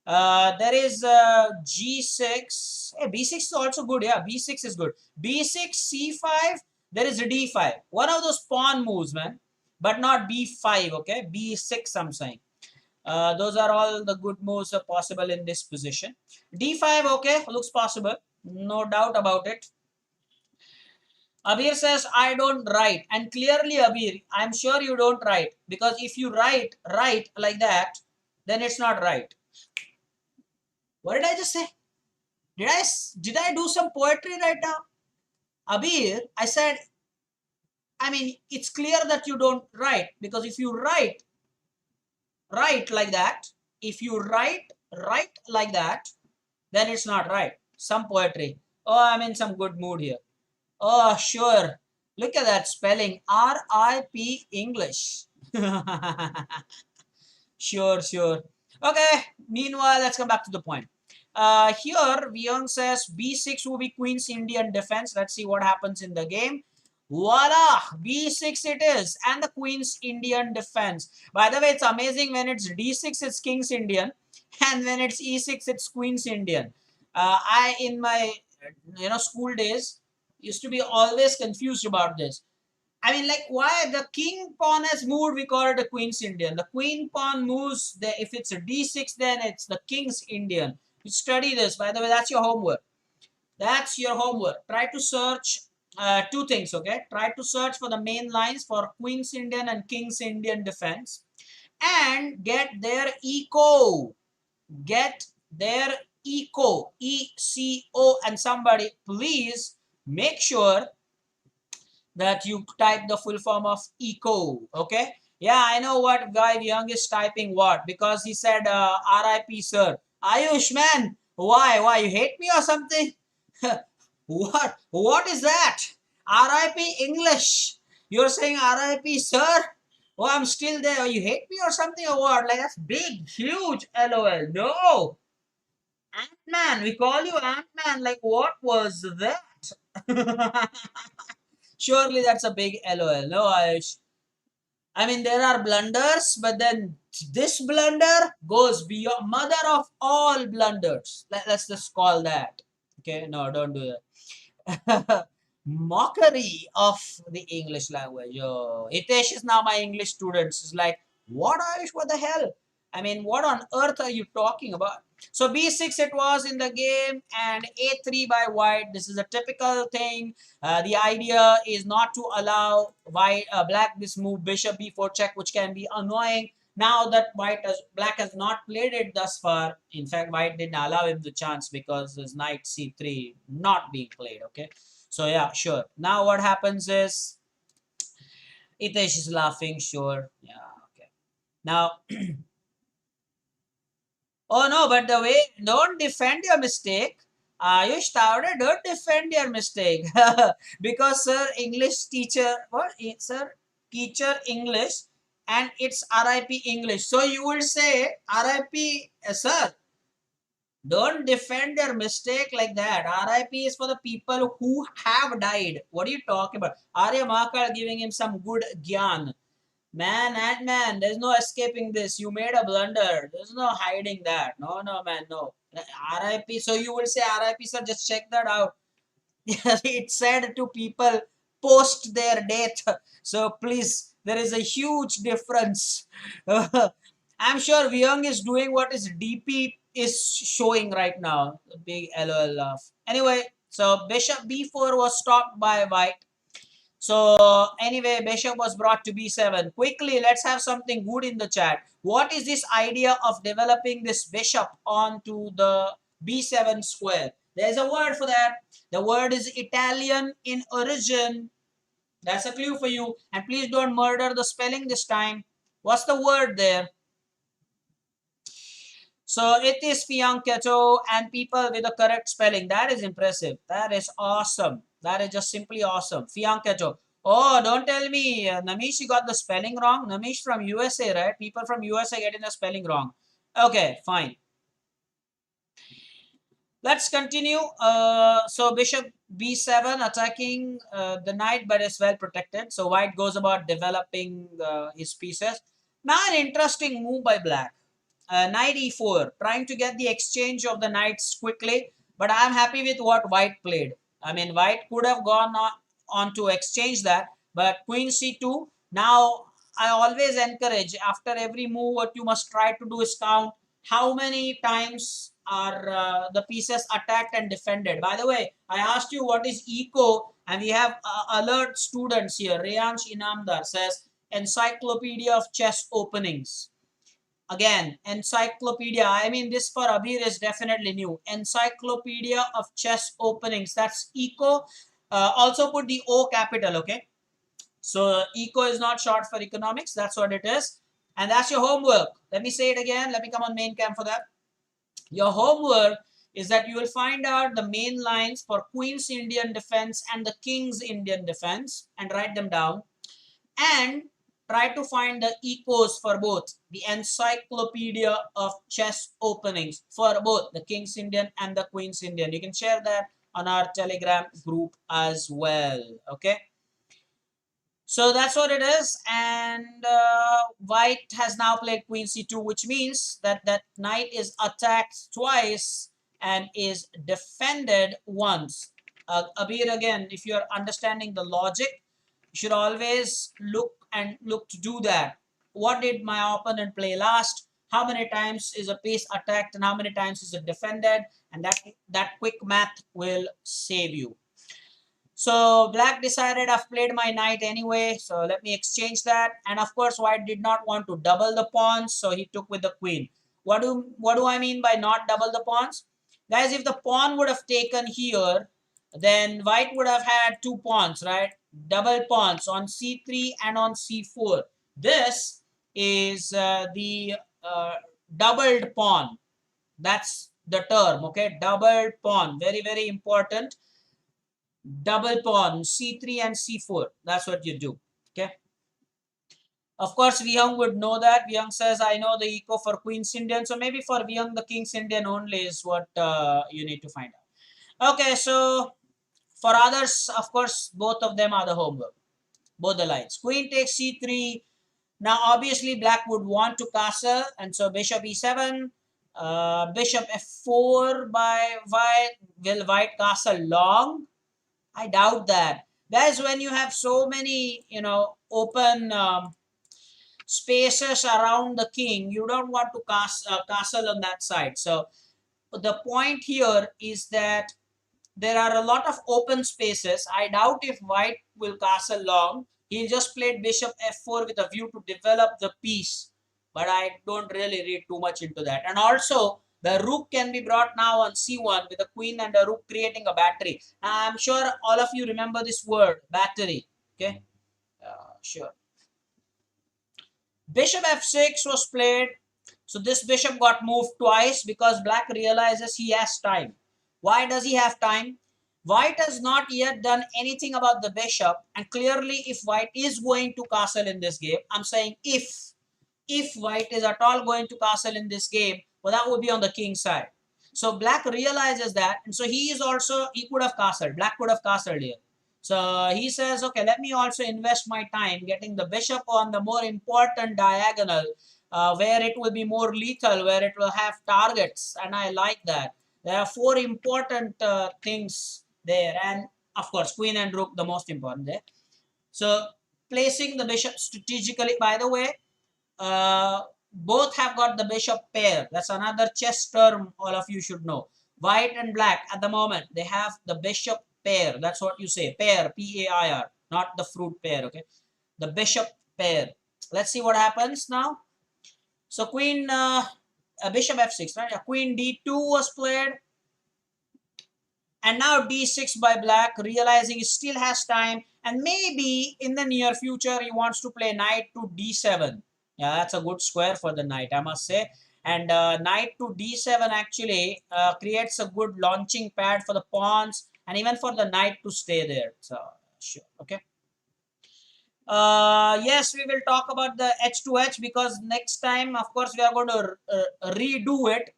there is g6. Hey, b6 is also good. Yeah, b6 is good. b6, c5, there is d5, one of those pawn moves, man, but not b5. Okay, b6 I'm saying. Those are all the good moves possible in this position. d5, okay, looks possible, no doubt about it. Abir says, I don't write. And clearly, Abir, I'm sure you don't write. Because if you write like that, then it's not right. What did I just say? Did I do some poetry right now? Abir, I said, I mean, it's clear that you don't write. Because if you write like that, if you write like that, then it's not right. Some poetry. Oh, I'm in some good mood here. Oh, sure. Look at that spelling. R-I-P English. Sure. Okay. Meanwhile, let's come back to the point. Here, Vyang says B6 will be Queen's Indian defense. Let's see what happens in the game. Voila, b6 it is, and the queen's Indian defense. By the way, it's amazing when it's d6, it's king's Indian, and when it's e6, it's queen's Indian. I, in my school days, used to be always confused about this. I mean, like, why the king pawn has moved, we call it a queen's Indian. The queen pawn moves, if it's a d6, then it's the king's Indian. You study this. By the way, that's your homework. That's your homework. Try to search two things, okay? Try to search for the main lines for Queen's Indian and King's Indian defense and get their eco. Get their eco. E-C-O. And somebody, please make sure that you type the full form of eco, okay? Yeah, I know what guy Young is typing what because he said RIP sir. Ayush man, why you hate me or something? What is that? RIP English. You're saying RIP sir? Oh, I'm still there. Oh, you hate me or something or what? Like that's big, huge LOL. No. Ant-Man. We call you Ant-Man. Like what was that? Surely that's a big LOL. No, I mean, there are blunders, but then this blunder goes beyond mother of all blunders. Let's just call that. Okay, no, don't do that. Mockery of the English language. Oh, Hitesh is now my English student. It's like, what Ayush? What the hell? I mean, what on earth are you talking about? So b6 it was in the game and a3 by white. This is a typical thing. The idea is not to allow black this move bishop b4 check, which can be annoying. Now that black has not played it thus far. In fact, white didn't allow him the chance because his knight c3 not being played. Okay, so yeah, sure. Now what happens is Hitesh is laughing. Sure, yeah, okay. Now oh no, but the way, don't defend your mistake. Ayush Tavade, don't defend your mistake. Because sir, English teacher, what? Sir, teacher English and it's RIP English. So you will say RIP, sir, don't defend their mistake like that. RIP is for the people who have died. What are you talking about? Arya Mahakal giving him some good gyan. Man, Ant-Man, there's no escaping this. You made a blunder. There's no hiding that. No, no, man, no. RIP. So you will say RIP, sir, just check that out. It said to people post their death. So please, there is a huge difference. I'm sure Vyung is doing what his DP is showing right now. A big LOL laugh. Anyway, so bishop b4 was stopped by white. So anyway, bishop was brought to b7. Quickly, let's have something good in the chat. What is this idea of developing this bishop onto the b7 square? There's a word for that. The word is Italian in origin. That's a clue for you. And please don't murder the spelling this time. What's the word there? So it is fianchetto and people with the correct spelling. That is impressive. That is awesome. That is just simply awesome. Fianchetto. Oh, don't tell me Namish you got the spelling wrong. Namish from USA, right? People from USA getting the spelling wrong. Okay, fine. Let's continue. So bishop b7 attacking the knight, but is well protected. So white goes about developing his pieces. Now an interesting move by black. Knight e4, trying to get the exchange of the knights quickly. But I'm happy with what white played. I mean, white could have gone on to exchange that. But queen c2. Now I always encourage after every move, what you must try to do is count how many times are the pieces attacked and defended. By the way, I asked you what is eco, and we have alert students here. Reyansh Inamdar says Encyclopedia of Chess Openings. Again, encyclopedia. I mean, this for Abir is definitely new. Encyclopedia of Chess Openings. That's eco. Also put the O capital, okay? So eco is not short for economics. That's what it is. And that's your homework. Let me say it again. Let me come on main cam for that. Your homework is that you will find out the main lines for Queen's Indian defense and the King's Indian defense and write them down. And try to find the ecos for both. The Encyclopedia of Chess Openings for both the King's Indian and the Queen's Indian. You can share that on our Telegram group as well. Okay. So that's what it is, and white has now played queen c2, which means that that knight is attacked twice and is defended once. Abir, again, if you're understanding the logic, you should always look to do that. What did my opponent play last? How many times is a piece attacked and how many times is it defended? And that quick math will save you. So black decided I've played my knight anyway, so let me exchange that. And of course, white did not want to double the pawns, so he took with the queen. What do I mean by not double the pawns? Guys, if the pawn would have taken here, then white would have had two pawns, right? Double pawns on c3 and on c4. This is the doubled pawn. That's the term, okay? Doubled pawn. Very, very important. Double pawn c3 and c4. That's what you do. Okay. Of course, Vyung would know that. Vyung says, I know the echo for Queen's Indian. So maybe for Vyung, the King's Indian only is what you need to find out. Okay, so for others, of course, both of them are the homework. Both the lines. Queen takes c3. Now, obviously, black would want to castle. And so bishop e7. Bishop f4 by white. Will white castle long? I doubt that. Guys, when you have so many, open spaces around the king, you don't want to castle on that side. So the point here is that there are a lot of open spaces. I doubt if white will castle long. He just played bishop f4 with a view to develop the piece. But I don't really read too much into that. And also, the rook can be brought now on c1 with a queen and a rook creating a battery. Now, I'm sure all of you remember this word, battery. Okay? Sure. Bishop f6 was played. So this bishop got moved twice because black realizes he has time. Why does he have time? White has not yet done anything about the bishop, and clearly if white is going to castle in this game, I'm saying if white is at all going to castle in this game, well, that would be on the king side. So black realizes that, and so he could have castled. Black could have castled here. So he says, okay, let me also invest my time getting the bishop on the more important diagonal, where it will be more lethal, where it will have targets, and I like that. There are four important things there, and of course, queen and rook, the most important there. So placing the bishop strategically, by the way, both have got the bishop pair. That's another chess term all of you should know. White and black at the moment, they have the bishop pair. That's what you say. Pair, P-A-I-R, not the fruit pair, okay? The bishop pair. Let's see what happens now. So queen, bishop f6, right? Queen d2 was played. And now d6 by black, realizing he still has time. And maybe in the near future, he wants to play knight to d7. Yeah, that's a good square for the knight, I must say. And knight to d7 actually creates a good launching pad for the pawns and even for the knight to stay there. So, sure, okay. Yes, we will talk about the h2h because next time, of course, we are going to redo it.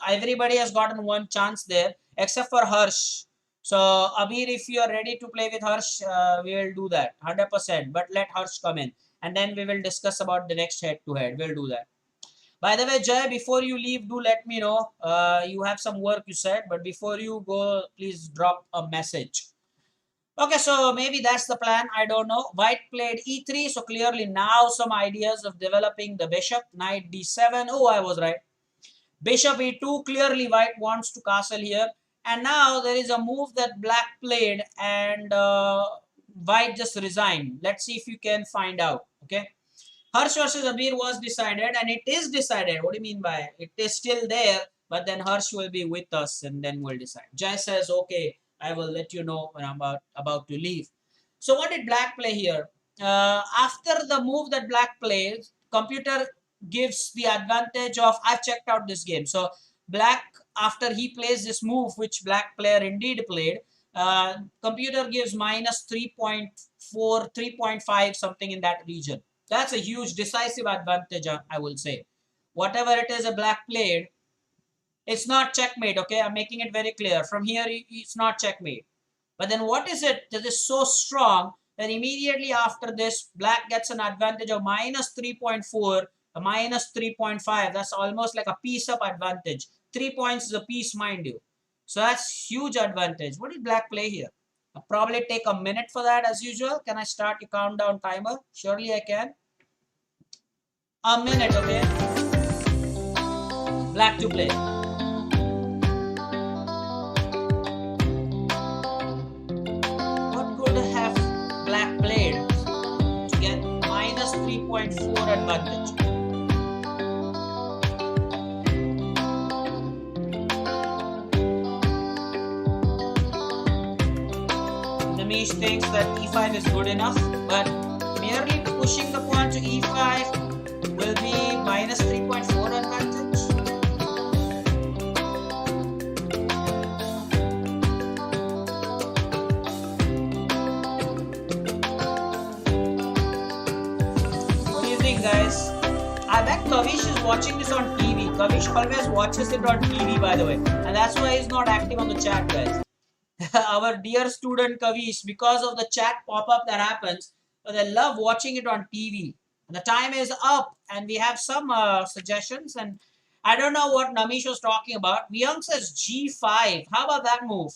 Everybody has gotten one chance there except for Harsh. So, Abir, if you are ready to play with Harsh, we will do that 100%. But let Harsh come in and then we will discuss about the next head-to-head. We'll do that. By the way, Jay, before you leave, do let me know. You have some work you said, but before you go, please drop a message. Okay, so maybe that's the plan. I don't know. White played e3, so clearly now some ideas of developing the bishop. Knight d7. Oh, I was right. Bishop e2. Clearly white wants to castle here. And now there is a move that black played and white just resigned. Let's see if you can find out. Okay. Harsh versus Abir was decided and it is decided. What do you mean by it? It is still there, but then Harsh will be with us and then we'll decide. Jai says, okay, I will let you know when I'm about to leave. So what did black play here? After the move that black plays, computer gives the advantage of, I've checked out this game. So black, after he plays this move, which black player indeed played, computer gives minus 3.4, 3.5, something in that region. That's a huge decisive advantage, I will say. Whatever it is a black played, it's not checkmate, okay? I'm making it very clear. From here, it's not checkmate. But then what is it that is so strong then immediately after this, black gets an advantage of minus 3.4, minus 3.5. That's almost like a piece of advantage. 3 points is a piece, mind you. So that's huge advantage. What did black play here? I'll probably take a minute for that as usual. Can I start your countdown timer? Surely I can. A minute, okay? Black to play. What could have black played to get minus 3.4 advantage? Namish thinks that e5 is good enough, but merely pushing the pawn to e5 will be minus 3.4 advantage. What do you think, guys? I bet Kavish is watching this on TV. Kavish always watches it on TV, by the way, and that's why he's not active on the chat, guys. Our dear student Kavish, because of the chat pop-up that happens, they love watching it on TV. And the time is up, and we have some suggestions. And I don't know what Namish was talking about. Vyang says G5. How about that move?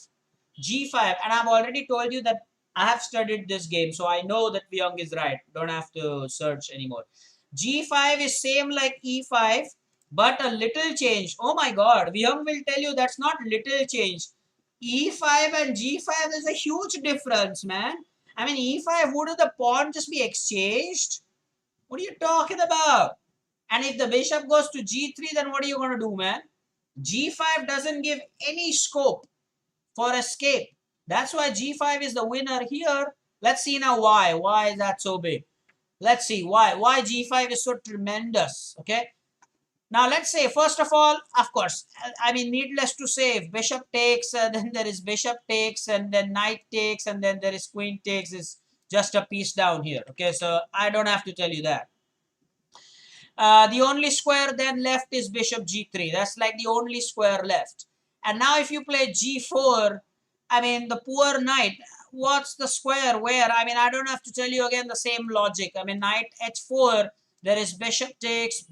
G5. And I've already told you that I have studied this game, so I know that Vyang is right. Don't have to search anymore. G5 is same like E5, but a little change. Oh my God, Vyang will tell you that's not little change. E5 and G5, there's a huge difference, man. I mean, E5, wouldn't the pawn just be exchanged? What are you talking about? And if the bishop goes to G3, then what are you going to do, man? G5 doesn't give any scope for escape. That's why G5 is the winner here. Let's see now why. Why is that so big? Let's see why. Why G5 is so tremendous, okay? Now, let's say, first of all, of course, I mean, needless to say, if bishop takes, then there is bishop takes, and then knight takes, and then there is queen takes, is just a piece down here. Okay, so I don't have to tell you that. The only square then left is bishop G3. That's like the only square left. And now if you play G4, I mean, the poor knight, what's the square where? I mean, I don't have to tell you again the same logic. I mean, knight H4, there is bishop takes,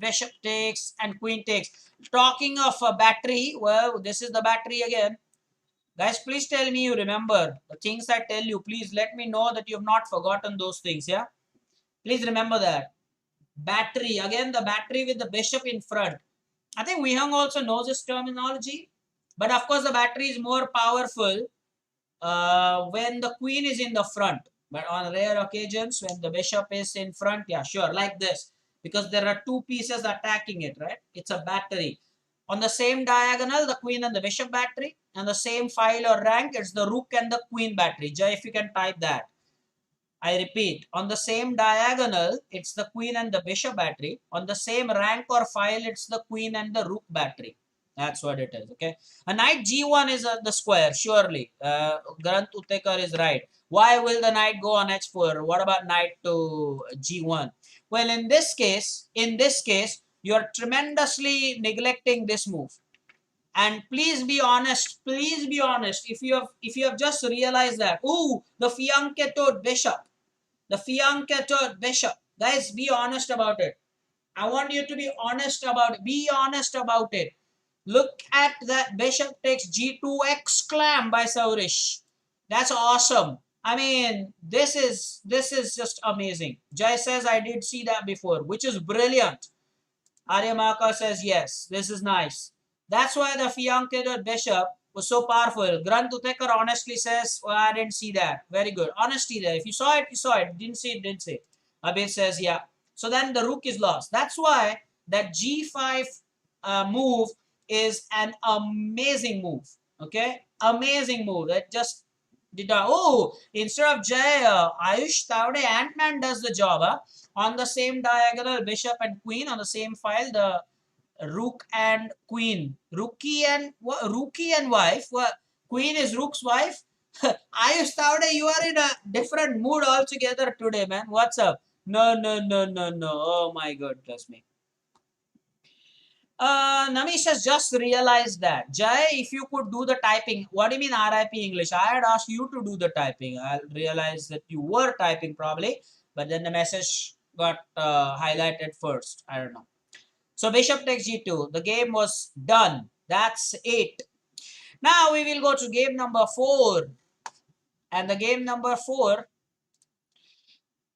and queen takes. Talking of a battery, well, this is the battery again. Guys, please tell me you remember the things I tell you. Please let me know that you have not forgotten those things, yeah? Please remember that. Battery, again, the battery with the bishop in front. I think Wihang also knows this terminology. But of course, the battery is more powerful when the queen is in the front. But on rare occasions, when the bishop is in front, yeah, sure, like this. Because there are two pieces attacking it, right? It's a battery. On the same diagonal, the queen and the bishop battery. And the same file or rank, it's the rook and the queen battery. Jay, if you can type that. I repeat, on the same diagonal, it's the queen and the bishop battery. On the same rank or file, it's the queen and the rook battery. That's what it is, okay? A knight G1 is the square, surely. Granth Uttekar is right. Why will the knight go on H4? What about knight to G1? Well, in this case, you are tremendously neglecting this move. And please be honest, if you have just realized that, ooh, the fianchettoed bishop, guys, be honest about it. I want you to be honest about it. Be honest about it. Look at that bishop takes G2 exclam by Saurish. That's awesome. I mean, this is just amazing. Jai says I did see that before, which is brilliant. Aryamaka says yes, this is nice. That's why the fianchettoed bishop was so powerful. Granth Uttekar honestly says, well, I didn't see that. Very good. Honesty there. If you saw it, you saw it. Didn't see it, didn't see it. Abir says, yeah. So then the rook is lost. That's why that G5 move is an amazing move. Okay? Amazing move. That just did not. Oh, instead of Jay, Ayush Tavde, Ant-Man does the job. Huh? On the same diagonal, bishop and queen. On the same file, the rook and queen. Rookie and wife. What? Queen is rook's wife. Ayush Tavde, you are in a different mood altogether today, man. What's up? No. Oh my God, trust me. Namish has just realized that. Jai, if you could do the typing, what do you mean RIP English? I had asked you to do the typing. I realized that you were typing probably, but then the message got highlighted first. I don't know. So bishop takes g2. The game was done. That's it. Now we will go to game number 4. And the game number 4,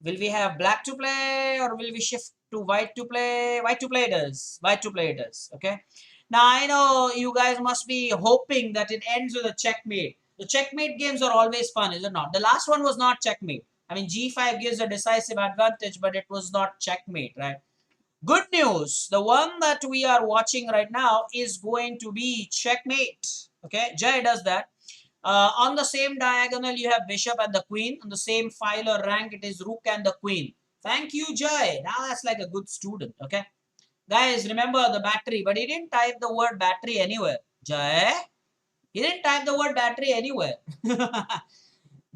will we have black to play or will we shift to white to play? White to play it is. White to play it is. Okay. Now I know you guys must be hoping that it ends with a checkmate. The checkmate games are always fun, is it not? The last one was not checkmate. I mean, g5 gives a decisive advantage, but it was not checkmate, right? Good news. The one that we are watching right now is going to be checkmate. Okay. Jay does that. On the same diagonal, you have bishop and the queen. On the same file or rank, it is rook and the queen. Thank you, Jay. Now that's like a good student, okay? Guys, remember the battery, but he didn't type the word battery anywhere. Jay? He didn't type the word battery anywhere.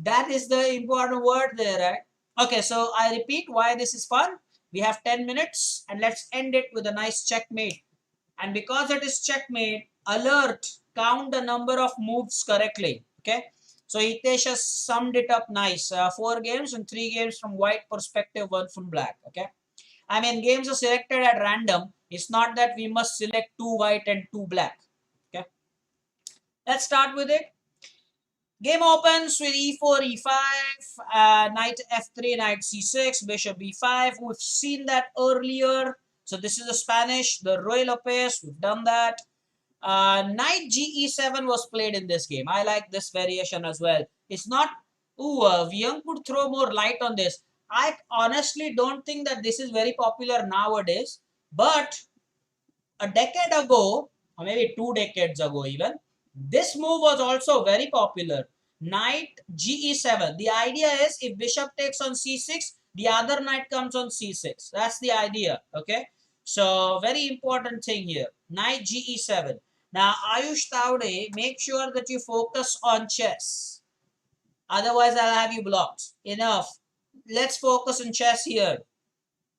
That is the important word there, right? Okay, so I repeat why this is fun. We have 10 minutes and let's end it with a nice checkmate. And because it is checkmate, alert, count the number of moves correctly. Okay. So Hitesh has summed it up nice. 4 games and 3 games from white perspective, 1 from black. Okay. I mean, games are selected at random. It's not that we must select 2 white and 2 black. Okay. Let's start with it. Game opens with e4, e5, knight f3, knight c6, bishop b5. We've seen that earlier. So this is the Spanish, the Ruy Lopez. We've done that. Knight ge7 was played in this game. I like this variation as well. It's not, Vyang could throw more light on this. I honestly don't think that this is very popular nowadays. But a decade ago, or maybe 2 decades ago even, this move was also very popular. Knight ge7. The idea is if bishop takes on c6, the other knight comes on c6. That's the idea. Okay. So very important thing here. Knight ge7. Now Ayush Taude, make sure that you focus on chess. Otherwise I'll have you blocked. Enough. Let's focus on chess here.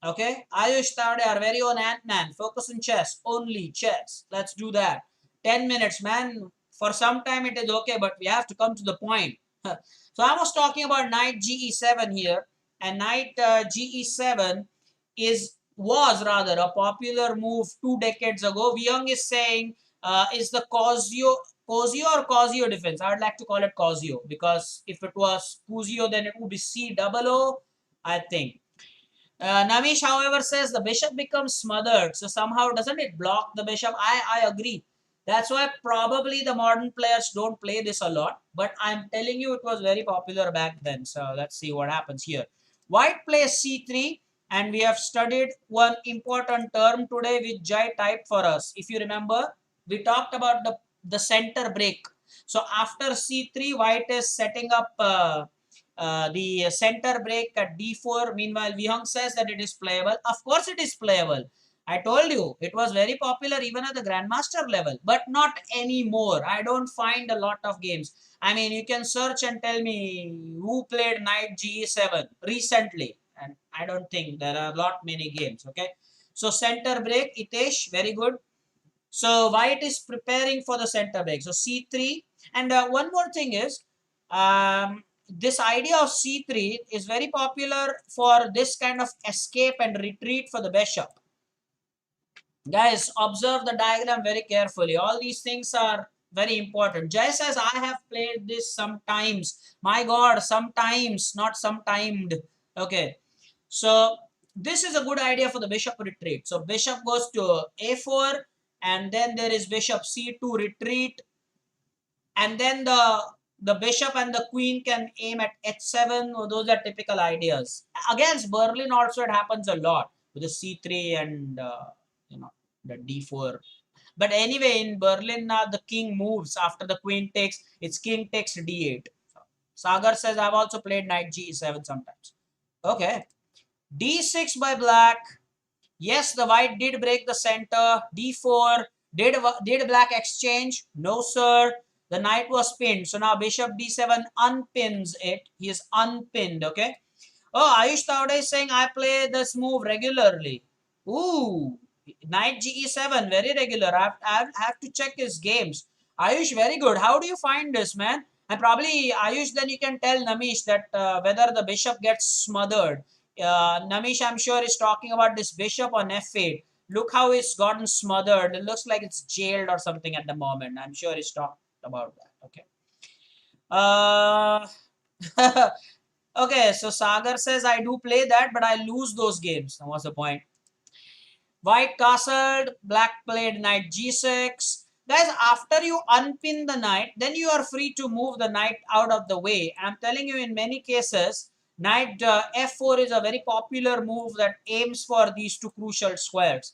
Okay, Ayush Tavde, our very own Ant-Man. Focus on chess. Only chess. Let's do that. 10 minutes, man. For some time it is okay, but we have to come to the point. So I was talking about knight ge7 here. And knight ge7 was rather a popular move 2 decades ago. Vyung is saying is the Cosio or Cosio defense. I would like to call it Cosio because if it was Cusio, then it would be C00, I think. Namish, however, says the bishop becomes smothered. So somehow doesn't it block the bishop? I agree. That's why probably the modern players don't play this a lot. But I'm telling you, it was very popular back then. So let's see what happens here. White plays c3. And we have studied one important term today which Jai typed for us. If you remember, we talked about the center break. So after c3, white is setting up the center break at d4. Meanwhile, Vihang says that it is playable. Of course, it is playable. I told you, it was very popular even at the grandmaster level, but not anymore. I don't find a lot of games. I mean, you can search and tell me who played knight ge7 recently. And I don't think there are a lot many games. Okay. So center break, Itesh, very good. So white is preparing for the center break. So c3. And one more thing is, this idea of c3 is very popular for this kind of escape and retreat for the bishop. Guys, observe the diagram very carefully. All these things are very important. Jay says, I have played this sometimes. My God, sometimes, not sometimed. Okay. So this is a good idea for the bishop retreat. So bishop goes to a4 and then there is bishop c2 retreat. And then the bishop and the queen can aim at h7. Those are typical ideas. Against Berlin also it happens a lot with the c3 and the d4. But anyway, in Berlin now the king moves after the queen takes. Its king takes d8. Sagar says I've also played knight g7 sometimes. Okay. d6 by black. Yes, the white did break the center. d4. Did black exchange? No, sir. The knight was pinned. So now bishop d7 unpins it. He is unpinned. Okay. Oh, Ayush Taude is saying I play this move regularly. Ooh. Knight GE7, very regular. I have to check his games. Ayush, very good. How do you find this, man? And probably, Ayush, then you can tell Namish that whether the bishop gets smothered. Namish, I'm sure, is talking about this bishop on f8. Look how it's gotten smothered. It looks like it's jailed or something at the moment. I'm sure he's talked about that. Okay. Okay, so Sagar says, I do play that, but I lose those games. What's the point? White castled, black played knight g6. Guys, after you unpin the knight, then you are free to move the knight out of the way. I'm telling you, in many cases, knight f4 is a very popular move that aims for these two crucial squares.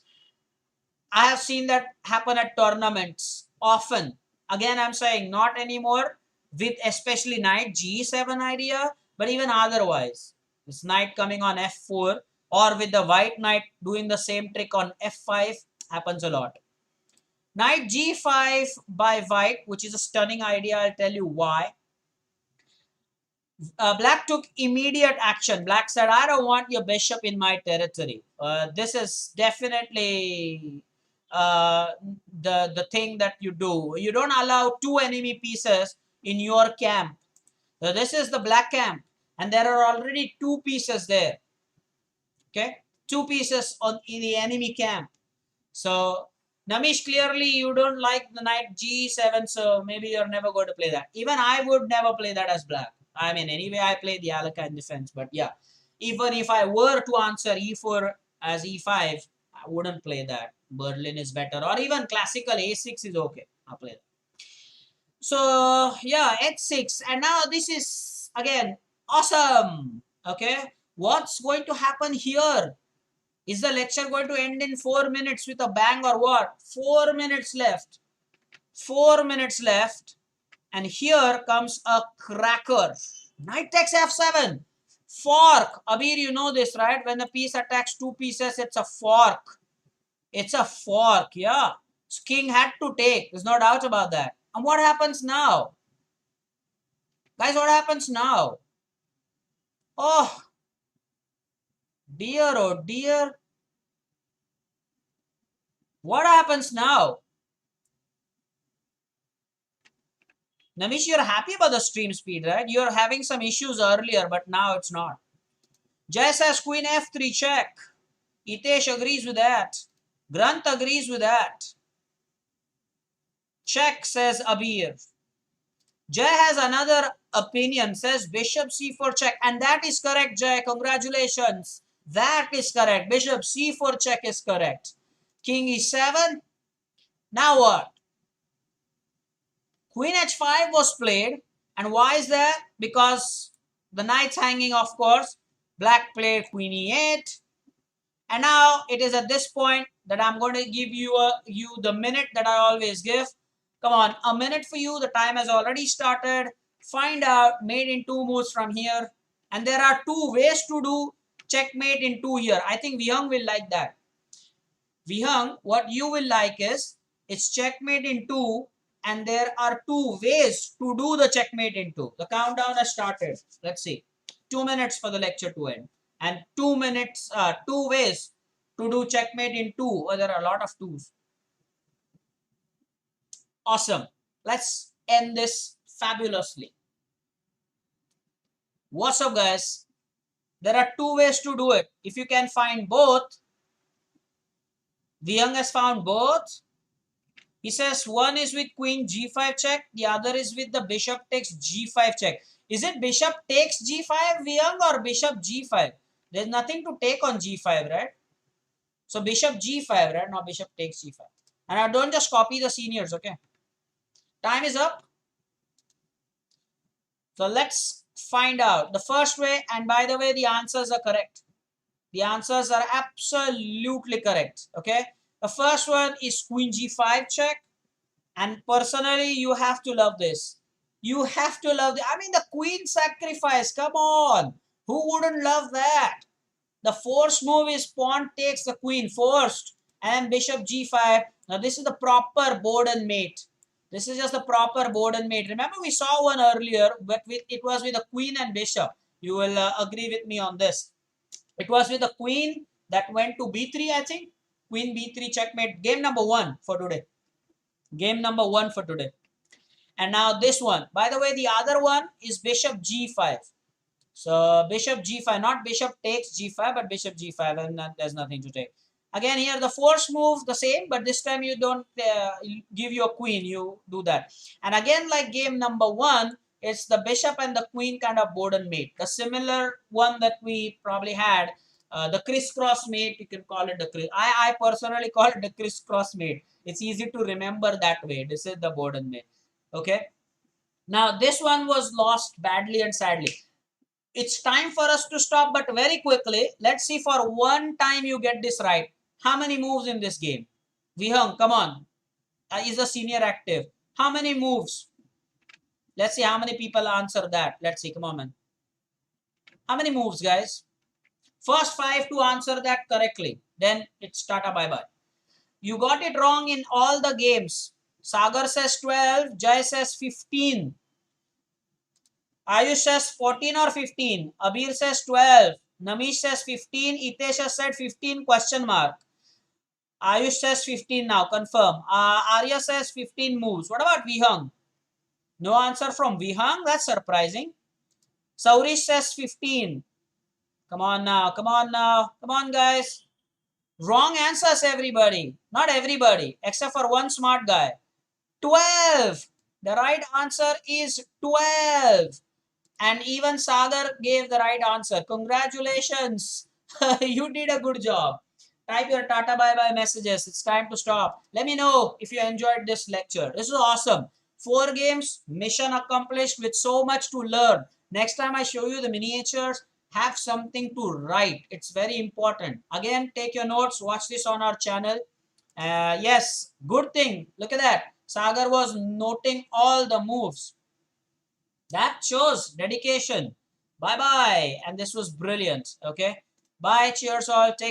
I have seen that happen at tournaments often. Again, I'm saying not anymore with especially knight g7 idea, but even otherwise. This knight coming on f4 or with the white knight doing the same trick on f5 happens a lot. Knight g5 by white, which is a stunning idea. I'll tell you why. Black took immediate action. Black said, I don't want your bishop in my territory. This is definitely the thing that you do. You don't allow two enemy pieces in your camp. So this is the black camp, and there are already two pieces there. Okay, two pieces in the enemy camp. So Namish, clearly you don't like the knight g7, so maybe you're never going to play that. Even I would never play that as black. I mean, anyway, I play the Alekhine defense, but yeah, even if I were to answer e4 as e5, I wouldn't play that. Berlin is better, or even classical a6 is okay. I'll play that. So yeah, h6, and now this is again awesome. Okay, what's going to happen here? Is the lecture going to end in 4 minutes with a bang or what? 4 minutes left. 4 minutes left. And here comes a cracker. Knight takes f7. Fork. Abir, you know this, right? When the piece attacks two pieces, it's a fork. It's a fork, yeah. So king had to take. There's no doubt about that. And what happens now? Guys, what happens now? Oh, dear, oh dear. What happens now? Namish, you're happy about the stream speed, right? You're having some issues earlier, but now it's not. Jay says queen f3 check. Hitesh agrees with that. Granth agrees with that. Check, says Abir. Jay has another opinion, says bishop c4 check. And that is correct, Jay. Congratulations. That is correct. Bishop c4 check is correct. King e7. Now what? Queen h5 was played. And why is that? Because the knight's hanging, of course. Black played queen e8. And now it is at this point that I'm going to give you the minute that I always give. Come on, a minute for you. The time has already started. Find out mate in two moves from here. And there are two ways to do checkmate in two here. I think Vihang will like that. Vihang, what you will like is it's checkmate in two. And there are two ways to do the checkmate in two. The countdown has started. Let's see. 2 minutes for the lecture to end. And 2 minutes, 2 ways to do checkmate in two. Oh, there are a lot of twos. Awesome. Let's end this fabulously. What's up, guys? There are two ways to do it. If you can find both, Vihang has found both. He says one is with queen g5 check, the other is with the bishop takes g5 check. Is it bishop takes g5, Vihang, or bishop g5? There's nothing to take on g5, right? So bishop g5, right? Not bishop takes g5. And I don't just copy the seniors, okay? Time is up. So let's find out. The first way, and by the way, the answers are correct. The answers are absolutely correct, okay? The first one is queen g5 check. And personally, you have to love this. You have to love I mean, the queen sacrifice. Come on. Who wouldn't love that? The forced move is pawn takes the queen forced. And bishop g5. Now, this is the proper Borden mate. This is just the proper Borden mate. Remember, we saw one earlier, but it was with the queen and bishop. You will agree with me on this. It was with the queen that went to b3, I think. Queen b3 checkmate. Game number 1 for today. Game number 1 for today. And now this one. By the way, the other one is bishop g5. So bishop g5, not bishop takes g5, but bishop g5, and there's nothing to take. Again, here the force move the same, but this time you don't give your queen, you do that. And again, like game number 1, it's the bishop and the queen kind of board and mate. The similar one that we probably had, the crisscross mate, you can call it the I personally call it the crisscross mate. It's easy to remember that way. This is the board and mate. Okay. Now this one was lost badly and sadly. It's time for us to stop, but very quickly, let's see for one time you get this right. How many moves in this game? Vihang, come on. Is a senior active. How many moves? Let's see how many people answer that. Let's see. Come on, man. How many moves, guys? First 5 to answer that correctly. Then it's tata bye-bye. You got it wrong in all the games. Sagar says 12. Jai says 15. Ayush says 14 or 15. Abir says 12. Namish says 15. Itesh has said 15 question mark. Ayush says 15 now. Confirm. Arya says 15 moves. What about Vihang? No answer from Vihang. That's surprising. Saurish says 15. Come on now. Come on now. Come on, guys. Wrong answers, everybody. Not everybody. Except for one smart guy. 12. The right answer is 12. And even Sagar gave the right answer. Congratulations. You did a good job. Type your Tata bye-bye messages. It's time to stop. Let me know if you enjoyed this lecture. This is awesome. 4 games, mission accomplished with so much to learn. Next time I show you the miniatures, have something to write. It's very important. Again, take your notes. Watch this on our channel. Yes, good thing. Look at that. Sagar was noting all the moves. That shows dedication. Bye-bye. And this was brilliant. Okay. Bye. Cheers all. Take